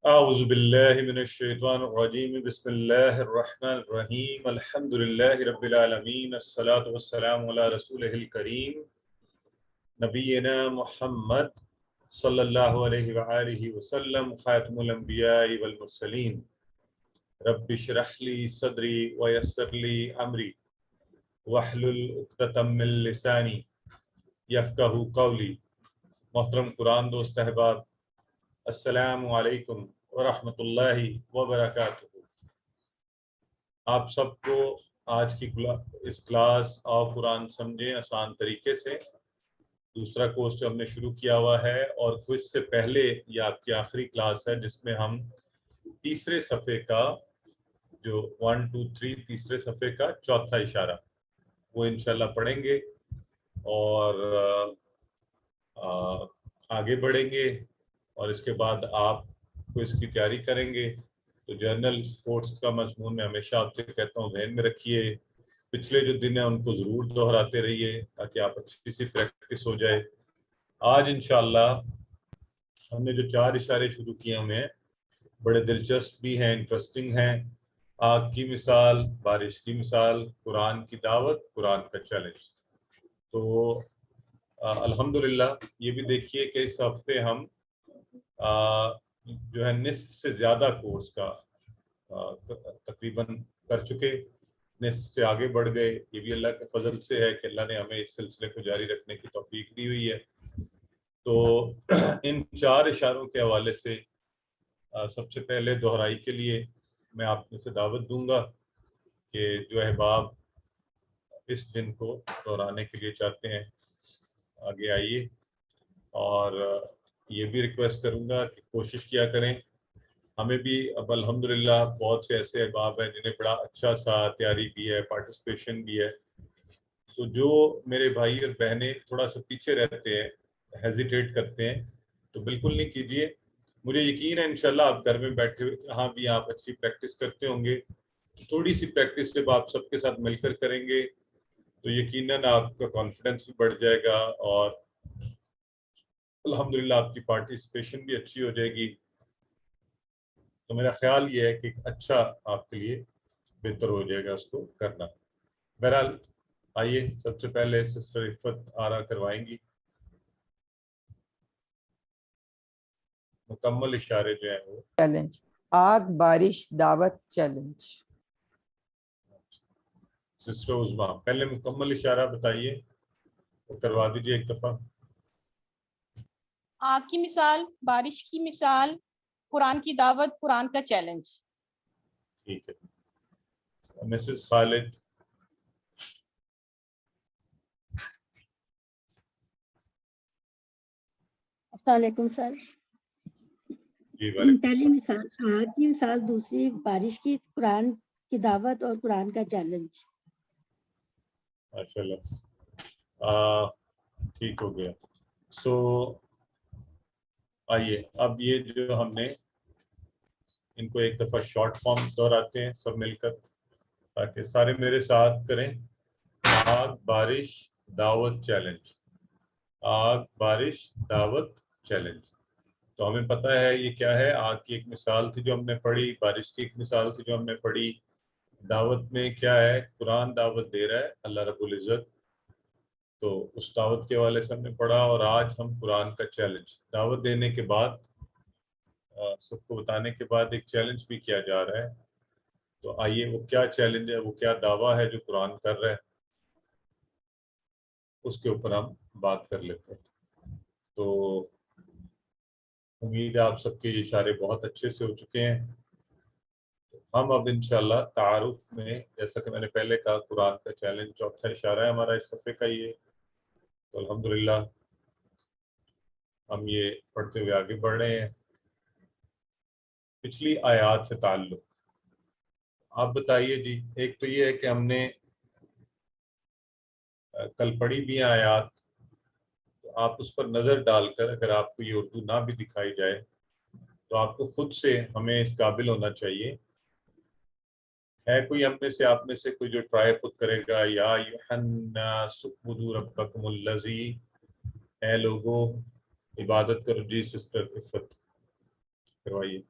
أعوذ بالله من الشيطان الرجيم بسم الله الرحمن الرحيم الحمد لله رب العالمين الصلاة والسلام على رسوله الكريم نبينا محمد صلى الله عليه وآله وسلم خاتم الأنبياء والمرسلين رب اشرح لي صدري ويسر لي أمري واحلل عقدة من لساني يفقهوا قولي. محترم قرآن دوست احباب، السلام علیکم ورحمۃ اللہ وبرکاتہ. آپ سب کو آج کی اس کلاس آف قرآن سمجھیں آسان طریقے سے دوسرا کورس جو ہم نے شروع کیا ہوا ہے، اور کچھ سے پہلے یہ آپ کی آخری کلاس ہے جس میں ہم تیسرے صفحے کا جو 1 2 3 تیسرے صفحے کا چوتھا اشارہ وہ انشاءاللہ پڑھیں گے اور آگے بڑھیں گے، اور اس کے بعد آپ کو اس کی تیاری کریں گے. تو جرنل کورس کا مضمون میں ہمیشہ آپ سے کہتا ہوں ذہن میں رکھیے، پچھلے جو دن ہیں ان کو ضرور دہراتے رہیے تاکہ آپ اچھی سی پریکٹس ہو جائے. آج انشاءاللہ ہم نے جو 4 اشارے شروع کیے ہوئے ہیں بڑے دلچسپ بھی ہیں، انٹرسٹنگ ہیں. آگ کی مثال، بارش کی مثال، قرآن کی دعوت، قرآن کا چیلنج. تو الحمدللہ یہ بھی دیکھیے کہ اس ہفتے ہم جو ہے نصف سے زیادہ کورس کا تقریباً کر چکے، نصف سے آگے بڑھ گئے. یہ بھی اللہ کے فضل سے ہے کہ اللہ نے ہمیں اس سلسلے کو جاری رکھنے کی توفیق دی ہوئی ہے. تو ان 4 اشاروں کے حوالے سے سب سے پہلے دہرائی کے لیے میں آپ میں سے دعوت دوں گا کہ جو احباب اس دن کو دہرانے کے لیے چاہتے ہیں آگے آئیے، اور یہ بھی ریکویسٹ کروں گا کہ کوشش کیا کریں. ہمیں بھی اب الحمدللہ بہت سے ایسے احباب ہیں جنہیں بڑا اچھا سا تیاری بھی ہے، پارٹیسپیشن بھی ہے. تو جو میرے بھائی اور بہنیں تھوڑا سا پیچھے رہتے ہیں، ہیزیٹیٹ کرتے ہیں، تو بالکل نہیں کیجیے. مجھے یقین ہے انشاءاللہ آپ گھر میں بیٹھے ہوئے جہاں بھی آپ اچھی پریکٹس کرتے ہوں گے، تھوڑی سی پریکٹس جب آپ سب کے ساتھ مل کر کریں گے تو یقیناً آپ کا کانفیڈنس بھی بڑھ جائے گا اور الحمدللہ آپ کی پارٹیسپیشن بھی اچھی ہو جائے گی. تو میرا خیال یہ ہے کہ اچھا آپ کے لیے بہتر ہو جائے گا اس کو کرنا. بہرحال آئیے سب سے پہلے سسٹر عفت آرا کروائیں گی مکمل اشارے جو ہیں وہ. چیلنج، آگ بارش دعوت چیلنج. سسٹر عظما پہلے مکمل اشارہ بتائیے، وہ کروا دیجیے ایک دفعہ. آگ کی مثال، بارش کی مثال، قرآن کی دعوت، قرآن کا چیلنج. ٹھیک ہے. مسز خالد. السلام علیکم سر. جی وعلیکم پہلی السلام. مثال آگ کی مثال، دوسری بارش کی، قرآن کی دعوت اور قرآن کا چیلنج. ماشاء اللہ ٹھیک ہو گیا. سو آئیے اب یہ جو ہم نے ان کو ایک دفعہ شارٹ فارم دہراتے ہیں سب مل کر تاکہ سارے میرے ساتھ کریں. آگ بارش دعوت چیلنج، آگ بارش دعوت چیلنج. تو ہمیں پتہ ہے یہ کیا ہے. آگ کی ایک مثال تھی جو ہم نے پڑھی، بارش کی ایک مثال تھی جو ہم نے پڑھی. دعوت میں کیا ہے؟ قرآن دعوت دے رہا ہے اللہ رب العزت، تو اس دعوت کے حوالے سے ہم نے پڑھا. اور آج ہم قرآن کا چیلنج، دعوت دینے کے بعد سب کو بتانے کے بعد ایک چیلنج بھی کیا جا رہا ہے. تو آئیے وہ کیا چیلنج ہے، وہ کیا دعویٰ ہے جو قرآن کر رہا ہے، اس کے اوپر ہم بات کر لیتے ہیں. تو امید ہے آپ سب کے یہ اشارے بہت اچھے سے ہو چکے ہیں. ہم اب انشاءاللہ تعارف میں، جیسا کہ میں نے پہلے کہا، قرآن کا چیلنج چوتھا اشارہ ہے ہمارا اس صفحے کا یہ. تو الحمدللہ ہم یہ پڑھتے ہوئے آگے بڑھ رہے ہیں. پچھلی آیات سے تعلق آپ بتائیے جی. ایک تو یہ ہے کہ ہم نے کل پڑھی بھی ہیں آیات، تو آپ اس پر نظر ڈال کر اگر آپ کو یہ اردو نہ بھی دکھائی جائے تو آپ کو خود سے ہمیں اس قابل ہونا چاہیے. ہے کوئی ہم میں سے، آپ میں سے کوئی جو ٹرائی خود کرے گا؟ یا ایھا الناس اعبدوا ربکم الذی، اے لوگو عبادت کرو. جی سسٹر عفت کروائیے.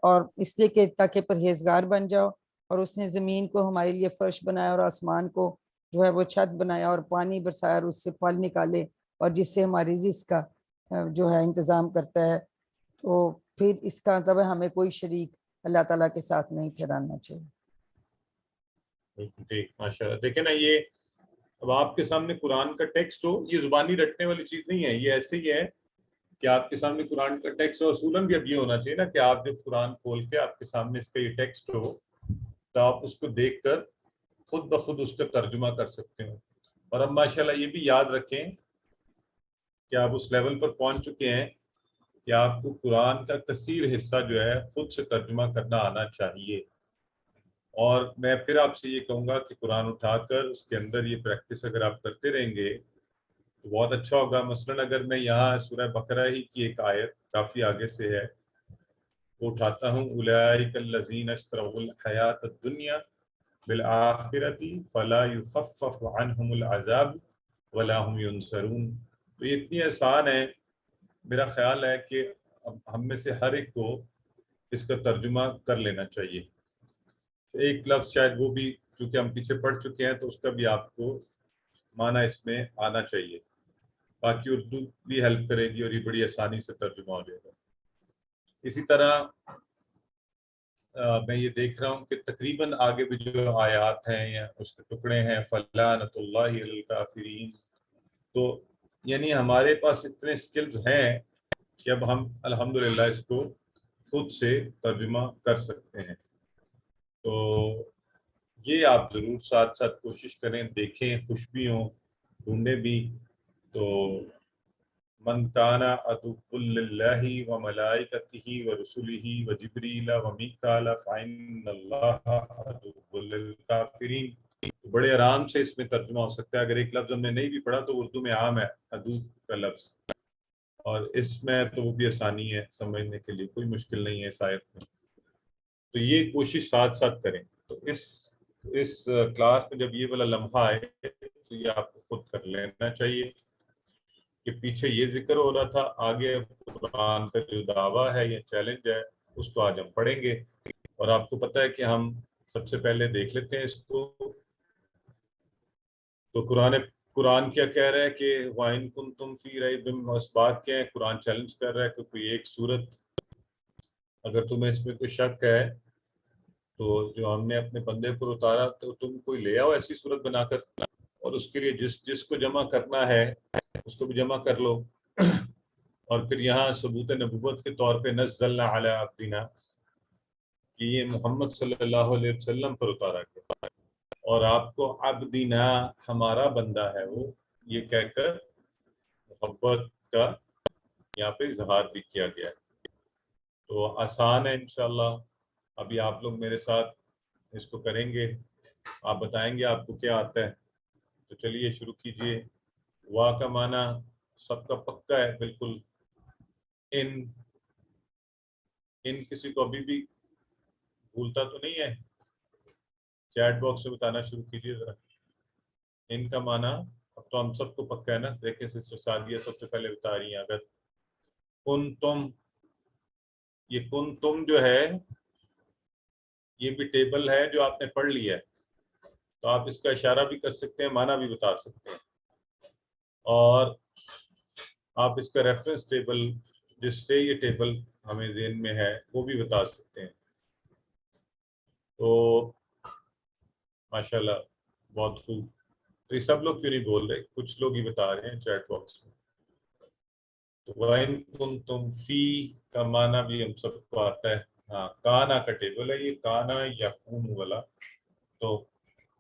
اور اس لیے کہ تاکہ پرہیزگار بن جاؤ، اور اس نے زمین کو ہمارے لیے فرش بنایا اور آسمان کو جو ہے وہ چھت بنایا اور پانی برسایا اور اس سے پھل نکالے اور جس سے ہماری رزق کا جو ہے انتظام کرتا ہے. تو پھر اس کا مطلب ہے ہمیں کوئی شریک اللہ تعالیٰ کے ساتھ نہیں ٹھہرانا چاہیے. ٹھیک، ماشاء اللہ. دیکھیں نا، یہ اب آپ کے سامنے قرآن کا ٹیکسٹ ہو، یہ زبانی رٹنے والی چیز نہیں ہے، یہ ایسے ہی ہے کہ آپ کے سامنے قرآن کا ٹیکسٹ ہو. اصولاً بھی اب یہ ہونا چاہیے نا کہ آپ جب قرآن کھول کے آپ کے سامنے اس کا یہ ٹیکسٹ ہو تو آپ اس کو دیکھ کر خود بخود اس کا ترجمہ کر سکتے ہو. اور اب ماشاءاللہ یہ بھی یاد رکھیں کہ آپ اس لیول پر پہنچ چکے ہیں کہ آپ کو قرآن کا کثیر حصہ جو ہے خود سے ترجمہ کرنا آنا چاہیے. اور میں پھر آپ سے یہ کہوں گا کہ قرآن اٹھا کر اس کے اندر یہ پریکٹس اگر آپ کرتے رہیں گے تو بہت اچھا ہوگا. مثلاً اگر میں یہاں سورہ بقرہ ہی کی ایک آیت کافی آگے سے ہے وہ اٹھاتا ہوں، اولئک الذین اشتروا الحیاۃ الدنیا بالآخرۃ فلا یخفف عنہم العذاب ولا هم ینصرون. تو یہ اتنی آسان ہے، میرا خیال ہے کہ ہم میں سے ہر ایک کو اس کا ترجمہ کر لینا چاہیے. ایک لفظ شاید وہ بھی چونکہ ہم پیچھے پڑھ چکے ہیں تو اس کا بھی آپ کو معنی اس میں آنا چاہیے. باقی اردو بھی ہیلپ کرے گی اور یہ بڑی آسانی سے ترجمہ ہو جائے گا. اسی طرح میں یہ دیکھ رہا ہوں کہ تقریباً آگے بھی جو آیات ہیں یا اس کے ٹکڑے ہیں فَلَعْنَةُ اللَّهِ عَلَى الْكَافِرِينَ، تو یعنی ہمارے پاس اتنے سکلز ہیں کہ اب ہم الحمدللہ اس کو خود سے ترجمہ کر سکتے ہیں. تو یہ آپ ضرور ساتھ ساتھ کوشش کریں، دیکھیں، خوش بھی ہوں، ڈھونڈیں بھی. تو من کان عدو للہ وملائکتہ ورسلہ وجبریل ومیکال فإن اللہ عدو للکافرین. بڑے آرام سے اس میں ترجمہ ہو سکتا ہے. اگر ایک لفظ ہم نے نہیں بھی پڑھا تو اردو میں عام ہے عدو کا لفظ، اور اس میں تو وہ بھی آسانی ہے سمجھنے کے لیے، کوئی مشکل نہیں ہے اس آیت میں. تو یہ کوشش ساتھ ساتھ کریں. تو اس کلاس میں جب یہ والا لمحہ آئے تو یہ آپ کو خود کر لینا چاہیے کہ پیچھے یہ ذکر ہو رہا تھا، آگے قرآن کا جو دعویٰ ہے یا چیلنج ہے اس کو آج ہم پڑھیں گے. اور آپ کو پتہ ہے کہ ہم سب سے پہلے دیکھ لیتے ہیں اس کو. تو قرآن کیا کہہ رہا ہے کہ وَإِن كُنتُمْ فِي رَيْبٍ مِّنْهُ، اس بات کیا ہے قرآن چیلنج کر رہا ہے کہ کوئی ایک صورت اگر تمہیں اس میں کوئی شک ہے تو جو ہم نے اپنے بندے پر اتارا تو تم کوئی لے آؤ ایسی صورت بنا کر، اور اس کے لیے جس کو جمع کرنا ہے اس کو بھی جمع کر لو. اور پھر یہاں ثبوت نبوت کے طور پہ نزلنا علی عبدنا کہ یہ محمد صلی اللہ علیہ وسلم پر اتارا گیا اور آپ کو عبدنا ہمارا بندہ ہے وہ، یہ کہہ کر محبت کا یہاں پہ اظہار بھی کیا گیا ہے. تو آسان ہے انشاءاللہ. ابھی آپ لوگ میرے ساتھ اس کو کریں گے، آپ بتائیں گے آپ کو کیا آتا ہے. تو چلیے شروع کیجئے. وا کا معنی سب کا پکا ہے بالکل. ان کسی کو ابھی بھی بھولتا تو نہیں ہے؟ چیٹ باکس میں بتانا شروع کیجئے ذرا. ان کا معنی اب تو ہم سب کو پکا ہے نا. دیکھیں سسٹر سعدیہ سب سے پہلے بتا رہی ہیں. اگر کن تم، یہ کن تم جو ہے یہ بھی ٹیبل ہے جو آپ نے پڑھ لیا ہے، تو آپ اس کا اشارہ بھی کر سکتے ہیں، معنی بھی بتا سکتے ہیں، اور آپ اس کا ریفرنس ٹیبل جس سے یہ ٹیبل ہمیں ذہن میں ہے وہ بھی بتا سکتے ہیں. تو ماشاءاللہ بہت خوب. تو یہ سب لوگ کیوں نہیں بول رہے؟ کچھ لوگ ہی بتا رہے ہیں چیٹ باکس میں. تو وَإِن كُنتُمْ فِي کا معنی بھی ہم سب کو آتا ہے. ہاں، کانا کا ٹیبل ہے یہ، کانا یکون والا. تو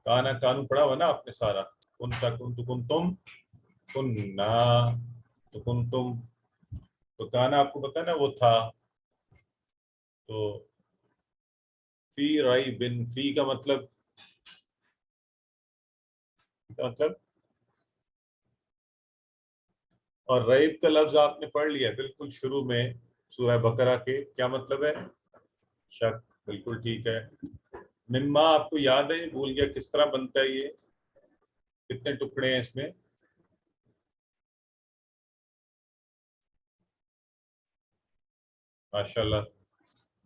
کانا کانو پڑھا ہوا نا آپ نے سارا. کنتا کنتو کنتم کننا، تو کنتم تو کانا آپ کو پتا نا وہ تھا. تو فی ریب، فی کا مطلب اور ریب کا لفظ آپ نے پڑھ لیا بالکل شروع میں سورہ بقرہ کے. کیا مطلب ہے؟ شک. بالکل ٹھیک ہے. مما آپ کو یاد ہے؟ بھول گیا کس طرح بنتا ہے یہ؟ کتنے ٹکڑے ہیں اس میں؟ ماشاءاللہ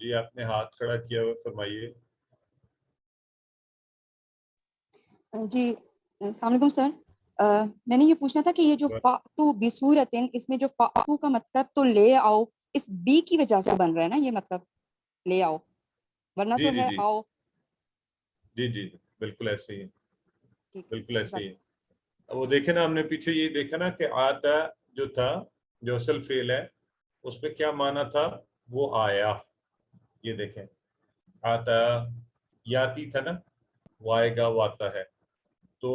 جی آپ نے ہاتھ کھڑا کیا ہوا، فرمائیے. جی السلام علیکم سر. میں نے یہ پوچھنا تھا کہ یہ جو فاتو بصورتن، اس میں جو فاتو کا مطلب تو لے آؤ، اس بی کی وجہ سے بن رہا ہے نا یہ مطلب لے آؤ، ورنہ جی تو جی ہے جی آؤ. جی جی بالکل ایسے ہی ہے، ٹھیک. بالکل ایسے ہی ہے. اب وہ دیکھیں نا، ہم نے پیچھے یہ دیکھا نا کہ آتا جو تھا، جو اصل فعل ہے، اس میں کیا معنی تھا؟ وہ آیا. یہ دیکھیں آتا یاتی تھا نا، وہ آئے گا، وہ آتا ہے. تو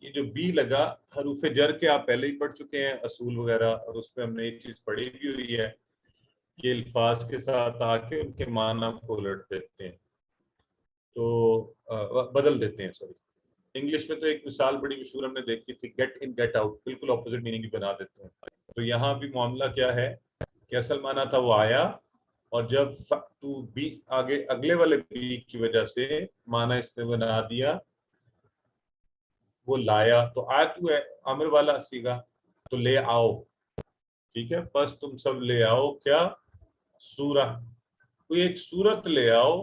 یہ جو بی لگا، حروف جر کے آپ پہلے ہی پڑھ چکے ہیں اصول وغیرہ، اور اس پہ ہم نے ایک چیز پڑھی بھی ہوئی ہے کہ الفاظ کے ساتھ آ کے ان کے معنی کو الٹ دیتے ہیں، تو بدل دیتے ہیں. سوری، انگلش میں تو ایک مثال بڑی مشہور ہم نے دیکھی تھی، گیٹ ان گیٹ آؤٹ، بالکل اپوزٹ میننگ بنا دیتے ہیں. تو یہاں بھی معاملہ کیا ہے کہ اصل معنی تھا وہ آیا، اور جب تو بی آگے اگلے والے بی کی وجہ سے معنی اس نے بنا دیا وہ لایا. تو آتو ہے امر والا سیگا، تو لے آؤ. ٹھیک ہے، بس تم سب لے آؤ کیا؟ سورہ، کوئی ایک صورت لے آؤ،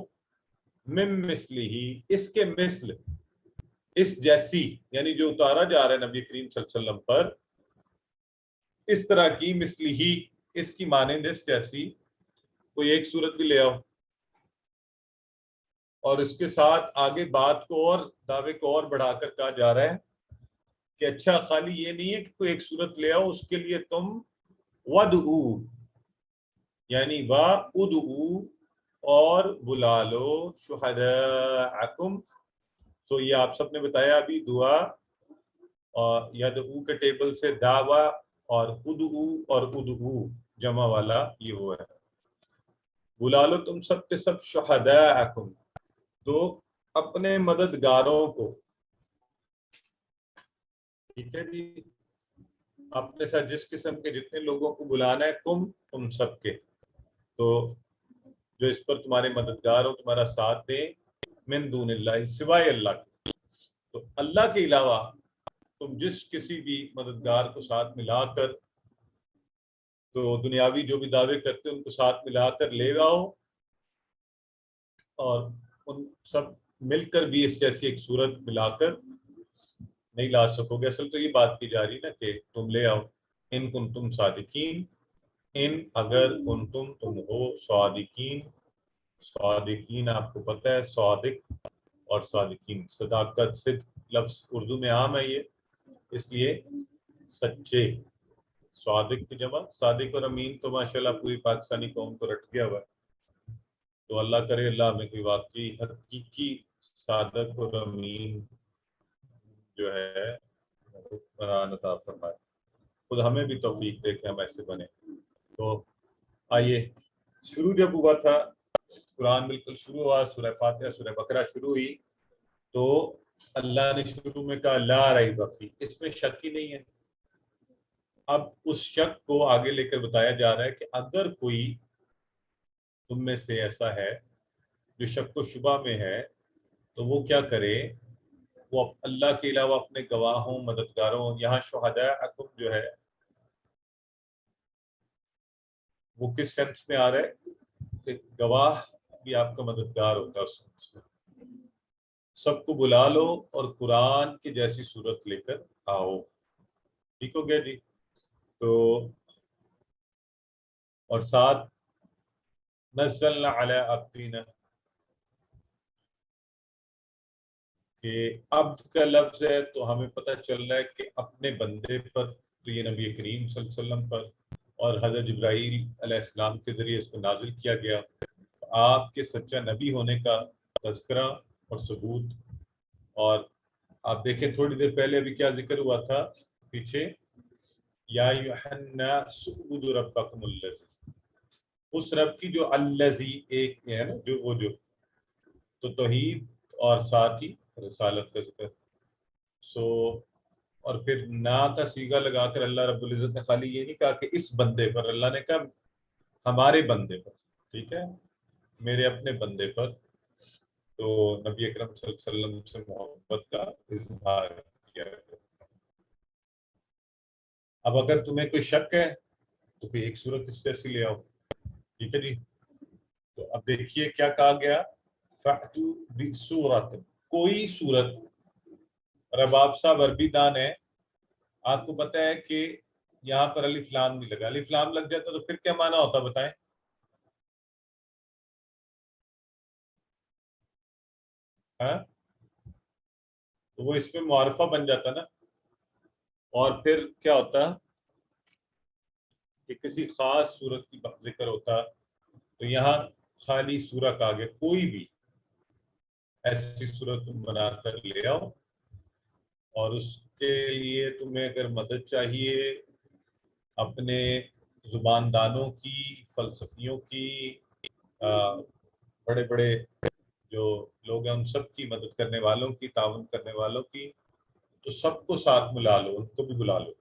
من مثلی ہی، اس کے مثل، اس جیسی، یعنی جو اتارا جا رہا ہے نبی کریم صلی اللہ علیہ وسلم پر، اس طرح کی، مثلی ہی، اس کی مانند، اس جیسی کوئی ایک صورت بھی لے آؤ. اور اس کے ساتھ آگے بات کو اور دعوے کو اور بڑھا کر کہا جا رہا ہے کہ اچھا خالی یہ نہیں ہے کہ کوئی ایک صورت لے آؤ، اس کے لیے تم ودعو، یعنی ودعو، اور بلا لو، شہداءکم. تو یہ آپ سب نے بتایا ابھی، دعا اور یدعو کے ٹیبل سے دعویٰ، اور ادعو اور ادعو جمع والا یہ ہوا ہے. بلا لو تم سب کے سب شہداءکم، تو اپنے مددگاروں کو. ٹھیک ہے جی، اپنے ساتھ جس قسم کے جتنے لوگوں کو بلانا ہے، تم سب کے، تو جو اس پر تمہارے مددگار ہو، تمہارا ساتھ دیں، من دون اللہ، سوائے اللہ کے. تو اللہ کے علاوہ تم جس کسی بھی مددگار کو ساتھ ملا کر، تو دنیاوی جو بھی دعوے کرتے ہیں ان کو ساتھ ملا کر لے آؤ، اور ان سب مل کر بھی اس جیسی ایک صورت ملا کر نہیں لا سکو گے. اصل تو یہ بات کی جا رہی نا کہ تم لے آؤ، ان کنتم صادقین، ان اگر کنتم تم ہو، صادقین. صادقین آپ کو پتہ ہے، صادق اور صادقین، صداقت، صدق لفظ اردو میں عام ہے یہ، اس لیے سچے. صادق کی جمع صادق اور امین تو ماشاءاللہ پوری پاکستانی قوم کو رٹ گیا ہوا ہے. تو اللہ کرے اللہ ہمیں کوئی واقعی حقیقی صادق اور امین جو ہے حکمران عطا فرمائے. خود ہمیں بھی توفیق دے کہ ہم ایسے بنے. تو آئیے، شروع جب ہوا تھا قرآن، بالکل شروع ہوا، سورہ فاتحہ، سورہ بقرہ شروع ہوئی، تو اللہ نے شروع میں کہا لا ریب فیہ، اس میں شک ہی نہیں ہے. اب اس شک کو آگے لے کر بتایا جا رہا ہے کہ اگر کوئی تم میں سے ایسا ہے جو شک و شبہ میں ہے، تو وہ کیا کرے؟ وہ اللہ کے علاوہ اپنے گواہوں، مددگاروں، یہاں شہداءکم جو ہے وہ کس سینس میں آ رہا ہے کہ گواہ بھی آپ کا مددگار ہوتا ہے. اس سینس میں سب کو بلا لو اور قرآن کی جیسی صورت لے کر آؤ. ٹھیک ہو گیا جی؟ تو اور ساتھ نزلنا علی عبدینا، کہ عبد کا لفظ ہے تو ہمیں پتہ چل رہا ہے کہ اپنے بندے پر، تو یہ نبی کریم صلی اللہ علیہ وسلم پر، اور حضرت جبرائیل علیہ السلام کے ذریعے اس کو نازل کیا گیا. آپ کے سچا نبی ہونے کا تذکرہ اور ثبوت. اور آپ دیکھیں تھوڑی دیر پہلے ابھی کیا ذکر ہوا تھا پیچھے، یا ایھا الناس اعبدوا ربکم الذی، اس رب کی جو الذی ایک ہے نا، جو وہ جو، تو توحید اور ساتھ ہی رسالت کا ذکر. اور پھر نا کا سیگا لگا کر اللہ رب العزت نے خالی یہ نہیں کہا کہ اس بندے پر، اللہ نے کہا ہمارے بندے پر. ٹھیک ہے، میرے اپنے بندے پر. تو نبی اکرم صلی اللہ علیہ وسلم سے محبت کا اظہار کیا. اب اگر تمہیں کوئی شک ہے تو کوئی ایک صورت اس جیسی لے آؤ. ٹھیک ہے جی؟ تو اب دیکھیے کیا کہا گیا، فَأْتُوا بِسُورَةٍ، کوئی صورت. اور اب آپ صاحب عربی دان ہیں، آپ کو پتہ ہے کہ یہاں پر الف لام نہیں لگا. الف لام لگ جاتا تو پھر کیا معنی ہوتا بتائیں؟ ہاں تو وہ اس میں معرفہ بن جاتا نا، اور پھر کیا ہوتا کہ کسی خاص صورت کی ذکر ہوتا. تو یہاں خالی سورہ کہا گیا، کوئی بھی ایسی صورت تم بنا کر لے آؤ، اور اس کے لیے تمہیں اگر مدد چاہیے اپنے زبان دانوں کی، فلسفیوں کی، بڑے بڑے جو لوگ ہیں ان سب کی مدد کرنے والوں کی، تعاون کرنے والوں کی، تو سب کو ساتھ ملا لو، ان کو بھی بلا لو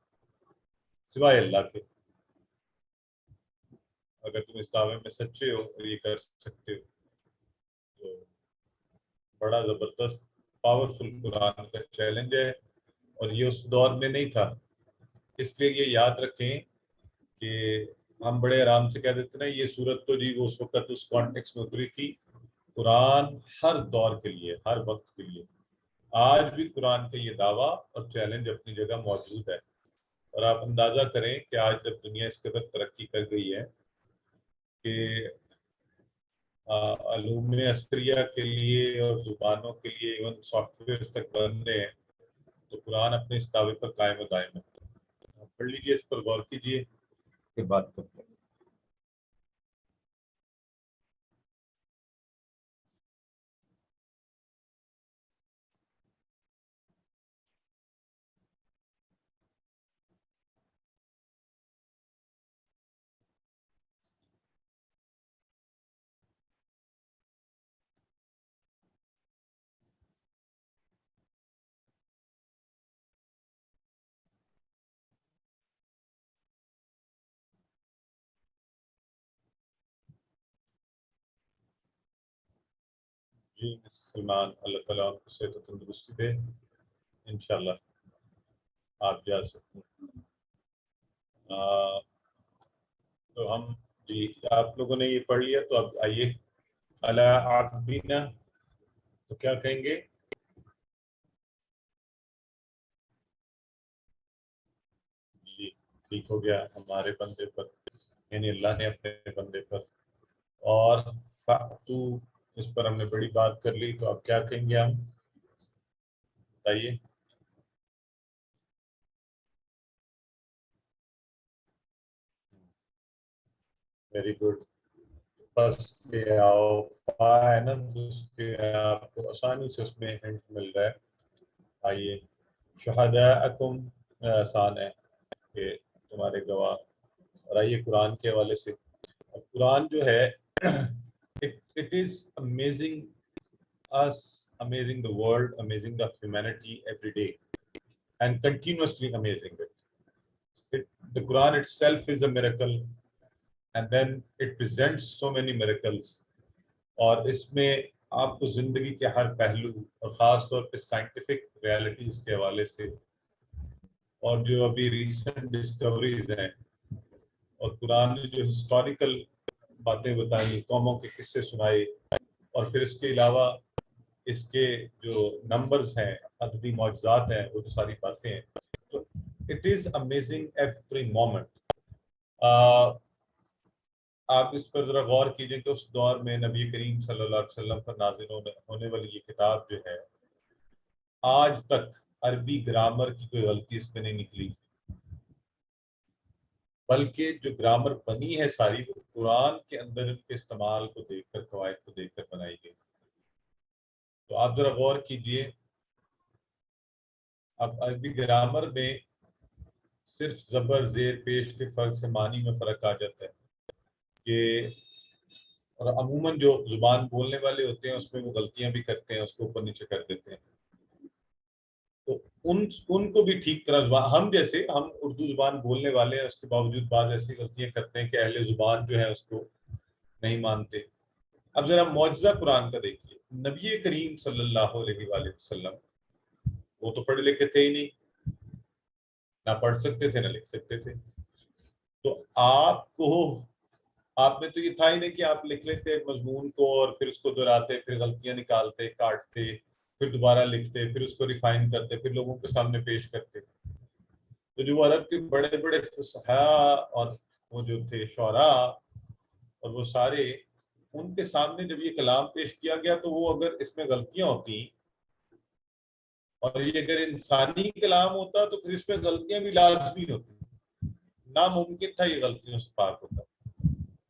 سوائے اللہ کے. اگر تم اس دعوے میں سچے ہو اور یہ کر سکتے ہو تو بڑا زبردست پاورفل قرآن کا چیلنج ہے. اور یہ اس دور میں نہیں تھا، اس لیے یہ یاد رکھیں کہ ہم بڑے آرام سے کہہ دیتے نا یہ صورت تو جی وہ اس وقت اس کانٹیکس میں اتری تھی. قرآن ہر دور کے لیے، ہر وقت کے لیے. آج بھی قرآن کا یہ دعویٰ اور چیلنج اپنی جگہ موجود ہے. اور آپ اندازہ کریں کہ آج جب دنیا اس قدر ترقی کر گئی ہے کہ علوم عصریہ کے لیے اور زبانوں کے لیے ایون سافٹ ویئر تک بن رہے ہیں، تو قرآن اپنے اس دعوے پر قائم و دائم ہے. پڑھ لیجیے، اس پر غور کیجیے، پھر بات کرتے ہیں. جی سلمان، اللہ تعالیٰ آپ کو صحت و تندرستی دے، انشاءاللہ آپ جا سکتے ہیں. تو ہم جی آپ لوگوں نے یہ پڑھ لیا، تو اب آئیے علی عبدنا، تو کیا کہیں گے؟ جی ٹھیک ہو گیا، ہمارے بندے پر، یعنی اللہ نے اپنے بندے پر. اور فَأْتُو، اس پر ہم نے بڑی بات کر لی، تو اب کیا کہیں گے ہم؟ بتائیے. Very good. بس کے آؤ فا ہے نا، اس کے آپ کو آسانی سے اس میں ہنٹ مل رہا ہے. آئیے شہداءکم، آسان ہے کہ تمہارے گواہ. اور آئیے قرآن کے حوالے سے. قرآن جو ہے it is amazing us, amazing the world, amazing the humanity every day and continuously amazing it. The Quran itself is a miracle and then it presents so many miracles. اور اس میں آپ کو زندگی کے ہر پہلو اور خاص طور پہ سائنٹیفک ریالٹیز کے حوالے سے، اور جو ابھی ریسنٹ ڈسکوریز ہیں، اور قرآن نے جو ہسٹوریکل باتیں بتائیں، قوموں کے قصے سنائے، اور پھر اس کے علاوہ اس کے جو نمبرز ہیں، عددی معجزات ہیں، وہ تو ساری باتیں ہیں. تو it is amazing every moment. آپ اس پر ذرا غور کیجئے کہ اس دور میں نبی کریم صلی اللہ علیہ وسلم پر نازل ہونے والی یہ کتاب جو ہے، آج تک عربی گرامر کی کوئی غلطی اس میں نہیں نکلی، بلکہ جو گرامر بنی ہے ساری وہ قرآن کے اندر کے استعمال کو دیکھ کر، قواعد کو دیکھ کر بنائی گئی. تو آپ ذرا غور کیجئے. اب عربی گرامر میں صرف زبر زیر پیش کے فرق سے معنی میں فرق آ جاتا ہے کہ، اور عموماً جو زبان بولنے والے ہوتے ہیں اس میں وہ غلطیاں بھی کرتے ہیں، اس کو اوپر نیچے کر دیتے ہیں. تو ان کو بھی ٹھیک طرح زبان، ہم جیسے ہم اردو زبان بولنے والے ہیں، اس کے باوجود بعض ایسی غلطیاں کرتے ہیں کہ اہل زبان جو ہے اس کو نہیں مانتے. اب ذرا معجزہ قرآن کا دیکھیے. نبی کریم صلی اللہ علیہ وآلہ وسلم وہ تو پڑھے لکھے تھے ہی نہیں، نہ پڑھ سکتے تھے نہ لکھ سکتے تھے. تو آپ کو آپ میں تو یہ تھا ہی نہیں کہ آپ لکھ لیتے مضمون کو اور پھر اس کو دہراتے، پھر غلطیاں نکالتے، کاٹتے، پھر دوبارہ لکھتے، پھر اس کو ریفائن کرتے، پھر لوگوں کے سامنے پیش کرتے. تو جو عرب کے بڑے بڑے فصحاء اور وہ جو تھے شعراء اور وہ سارے، ان کے سامنے جب یہ کلام پیش کیا گیا تو وہ اگر اس میں غلطیاں ہوتی اور یہ اگر انسانی کلام ہوتا تو پھر اس میں غلطیاں بھی لازمی ہوتی، ناممکن تھا یہ غلطیوں سے پاک ہوتا.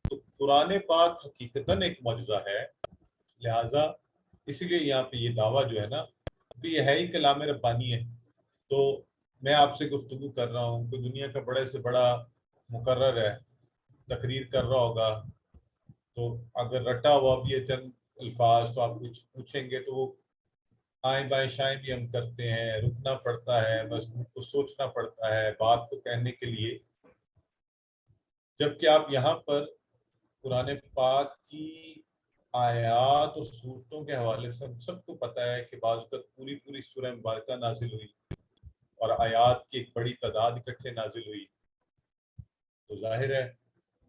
تو قرآن پاک حقیقتاً ایک معجزہ ہے، لہٰذا اسی لیے یہاں پہ یہ دعویٰ جو ہے نا کہ یہ ہے ہی کلام ربانی ہے. تو میں آپ سے گفتگو کر رہا ہوں، کوئی دنیا کا بڑے سے بڑا مقرر ہے، تقریر کر رہا ہوگا، تو اگر رٹا ہوا بھی ہے چند الفاظ تو آپ کچھ پوچھیں گے تو وہ آئیں بائیں شائیں بھی ہم کرتے ہیں، رکنا پڑتا ہے، مضمون کو سوچنا پڑتا ہے بات کو کہنے کے لیے. جبکہ آپ یہاں پر قرآن پاک کی آیات اور صورتوں کے حوالے سے ہم سب کو پتہ ہے کہ بعض اوقات پوری سورہ مبارکہ نازل ہوئی اور آیات کی ایک بڑی تعداد اکٹھے نازل ہوئی. تو ظاہر ہے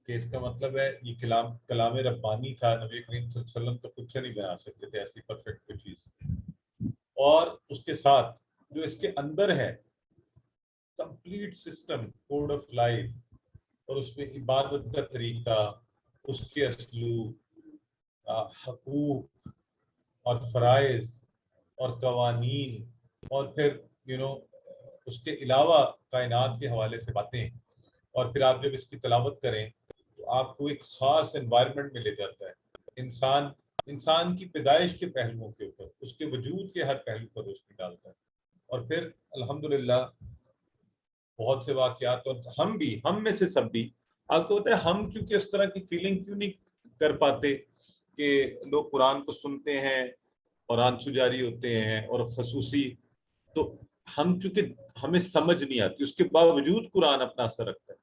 کہ اس کا مطلب ہے یہ کلام ربانی تھا. نبی کریم صلی اللہ علیہ وسلم تو خود سے نہیں بنا سکتے تھے ایسی پرفیکٹ کوئی چیز. اور اس کے ساتھ جو اس کے اندر ہے complete system, code of life, اور اس میں عبادت کا طریقہ، اس کے اسلوب، حقوق اور فرائض اور قوانین، اور پھر اس کے علاوہ کائنات کے حوالے سے باتیں، اور پھر آپ جب اس کی تلاوت کریں تو آپ کو ایک خاص انوائرمنٹ میں لے جاتا ہے. انسان کی پیدائش کے پہلوؤں کے اوپر، اس کے وجود کے ہر پہلو پر روشنی ڈالتا ہے. اور پھر الحمدللہ بہت سے واقعات، اور ہم میں سے سب بھی، آپ کو پتہ ہے ہم کیونکہ اس طرح کی فیلنگ کیوں نہیں کر پاتے کہ لوگ قرآن کو سنتے ہیں اور آنسو جاری ہوتے ہیں اور خصوصی، تو ہم چونکہ ہمیں سمجھ نہیں آتی، اس کے باوجود قرآن اپنا اثر رکھتا ہے.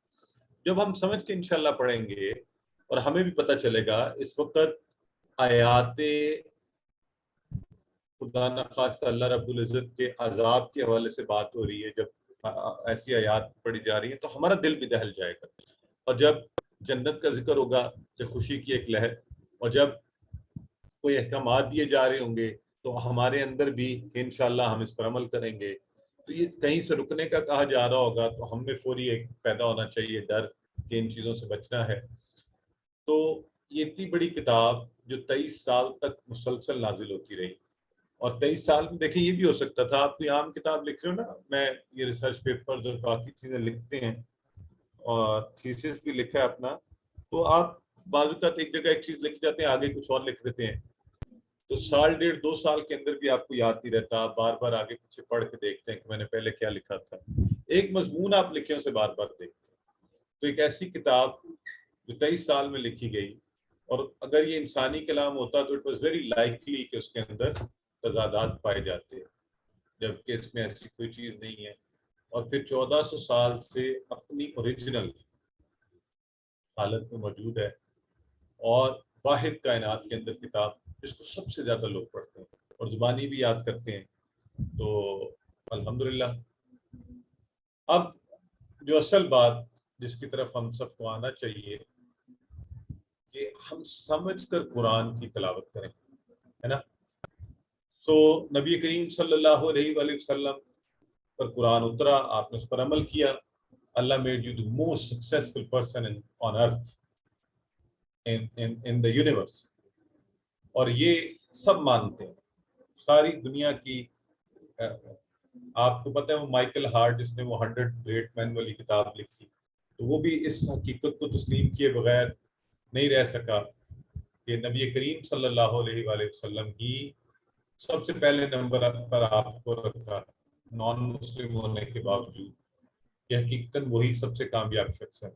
جب ہم سمجھ کے انشاءاللہ پڑھیں گے اور ہمیں بھی پتہ چلے گا. اس وقت آیات خدا نخواستہ اللہ رب العزت کے عذاب کے حوالے سے بات ہو رہی ہے، جب ایسی آیات پڑھی جا رہی ہیں تو ہمارا دل بھی دہل جائے گا. اور جب جنت کا ذکر ہوگا، جب خوشی کی ایک لہر، اور جب کوئی احکامات دیے جا رہے ہوں گے تو ہمارے اندر بھی انشاءاللہ ہم اس پر عمل کریں گے. تو یہ کہیں سے رکنے کا کہا جا رہا ہوگا تو ہم میں فوری ایک پیدا ہونا چاہیے ڈر کہ ان چیزوں سے بچنا ہے. تو یہ اتنی بڑی کتاب جو 23 سال تک مسلسل نازل ہوتی رہی، اور 23 سال میں دیکھیں یہ بھی ہو سکتا تھا آپ کوئی عام کتاب لکھ رہے ہو نا، میں یہ ریسرچ پیپر اور باقی چیزیں لکھتے ہیں اور تھیسس بھی لکھا ہے اپنا، تو آپ بعض اوقات ایک جگہ ایک چیز لکھ جاتے ہیں، آگے کچھ اور لکھ دیتے ہیں، تو سال ڈیڑھ 2 سال کے اندر بھی آپ کو یاد نہیں رہتا. آپ بار بار آگے پیچھے پڑھ کے دیکھتے ہیں کہ میں نے پہلے کیا لکھا تھا. ایک مضمون آپ لکھے اسے بار بار دیکھتے ہیں. تو ایک ایسی کتاب جو 23 سال میں لکھی گئی، اور اگر یہ انسانی کلام ہوتا تو اٹ واز ویری لائکلی کہ اس کے اندر تضادات پائے جاتے ہیں، جبکہ اس میں ایسی کوئی چیز نہیں ہے. اور پھر 1400 سال سے اپنی اوریجنل حالت میں موجود ہے، اور واحد کائنات کے اندر کتاب جس کو سب سے زیادہ لوگ پڑھتے ہیں اور زبانی بھی یاد کرتے ہیں. تو الحمدللہ اب جو اصل بات جس کی طرف ہم سب کو آنا چاہیے کہ ہم سمجھ کر قرآن کی تلاوت کریں، ہے نا. نبی کریم صلی اللہ علیہ وآلہ وسلم پر قرآن اترا، آپ نے اس پر عمل کیا. اللہ made you the most successful person on earth, in the universe. اور یہ سب مانتے ہیں، ساری دنیا کی. آپ کو پتہ ہے وہ مائیکل ہارٹ جس نے وہ 100 Great Men والی کتاب لکھی، تو وہ بھی اس حقیقت کو تسلیم کیے بغیر نہیں رہ سکا کہ نبی کریم صلی اللہ علیہ وآلہ وسلم ہی سب سے پہلے نمبر پر آپ کو رکھا، نان مسلم ہونے کے باوجود. یہ حقیقتاً وہی سب سے کامیاب شخص ہے.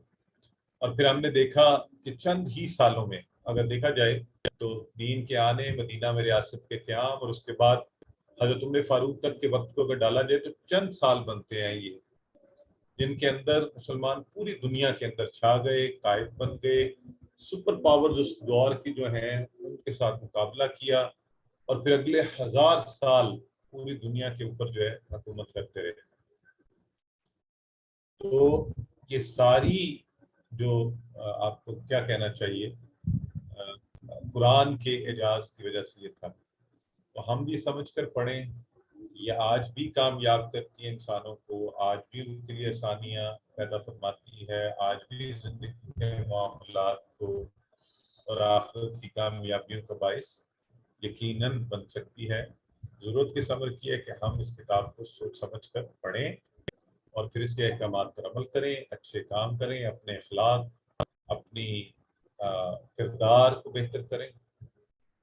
اور پھر ہم نے دیکھا کہ چند ہی سالوں میں اگر دیکھا جائے تو دین کے آنے، مدینہ میں ریاست کے قیام، اور اس کے بعد حضرت عمر فاروق تک کے وقت کو اگر ڈالا جائے تو چند سال بنتے ہیں یہ جن کے اندر مسلمان پوری دنیا کے اندر چھا گئے، قائد بن گئے، سپر پاورز اس دور کی جو ہیں ان کے ساتھ مقابلہ کیا، اور پھر اگلے 1000 سال پوری دنیا کے اوپر جو ہے حکومت کرتے رہے. تو یہ ساری جو آپ کو کیا کہنا چاہیے قرآن کے اعجاز کی وجہ سے یہ تھا، تو ہم بھی سمجھ کر پڑھیں. یہ آج بھی کامیاب کرتی ہے انسانوں کو، آج بھی ان کے لیے آسانیاں پیدا فرماتی ہے، آج بھی زندگی کے معاملات کو اور آخرت کی کامیابیوں کا باعث یقیناً بن سکتی ہے. ضرورت کس امر کی ہے کہ ہم اس کتاب کو سوچ سمجھ کر پڑھیں اور پھر اس کے احکامات پر عمل کریں، اچھے کام کریں، اپنے اخلاق، اپنی کردار کو بہتر کریں.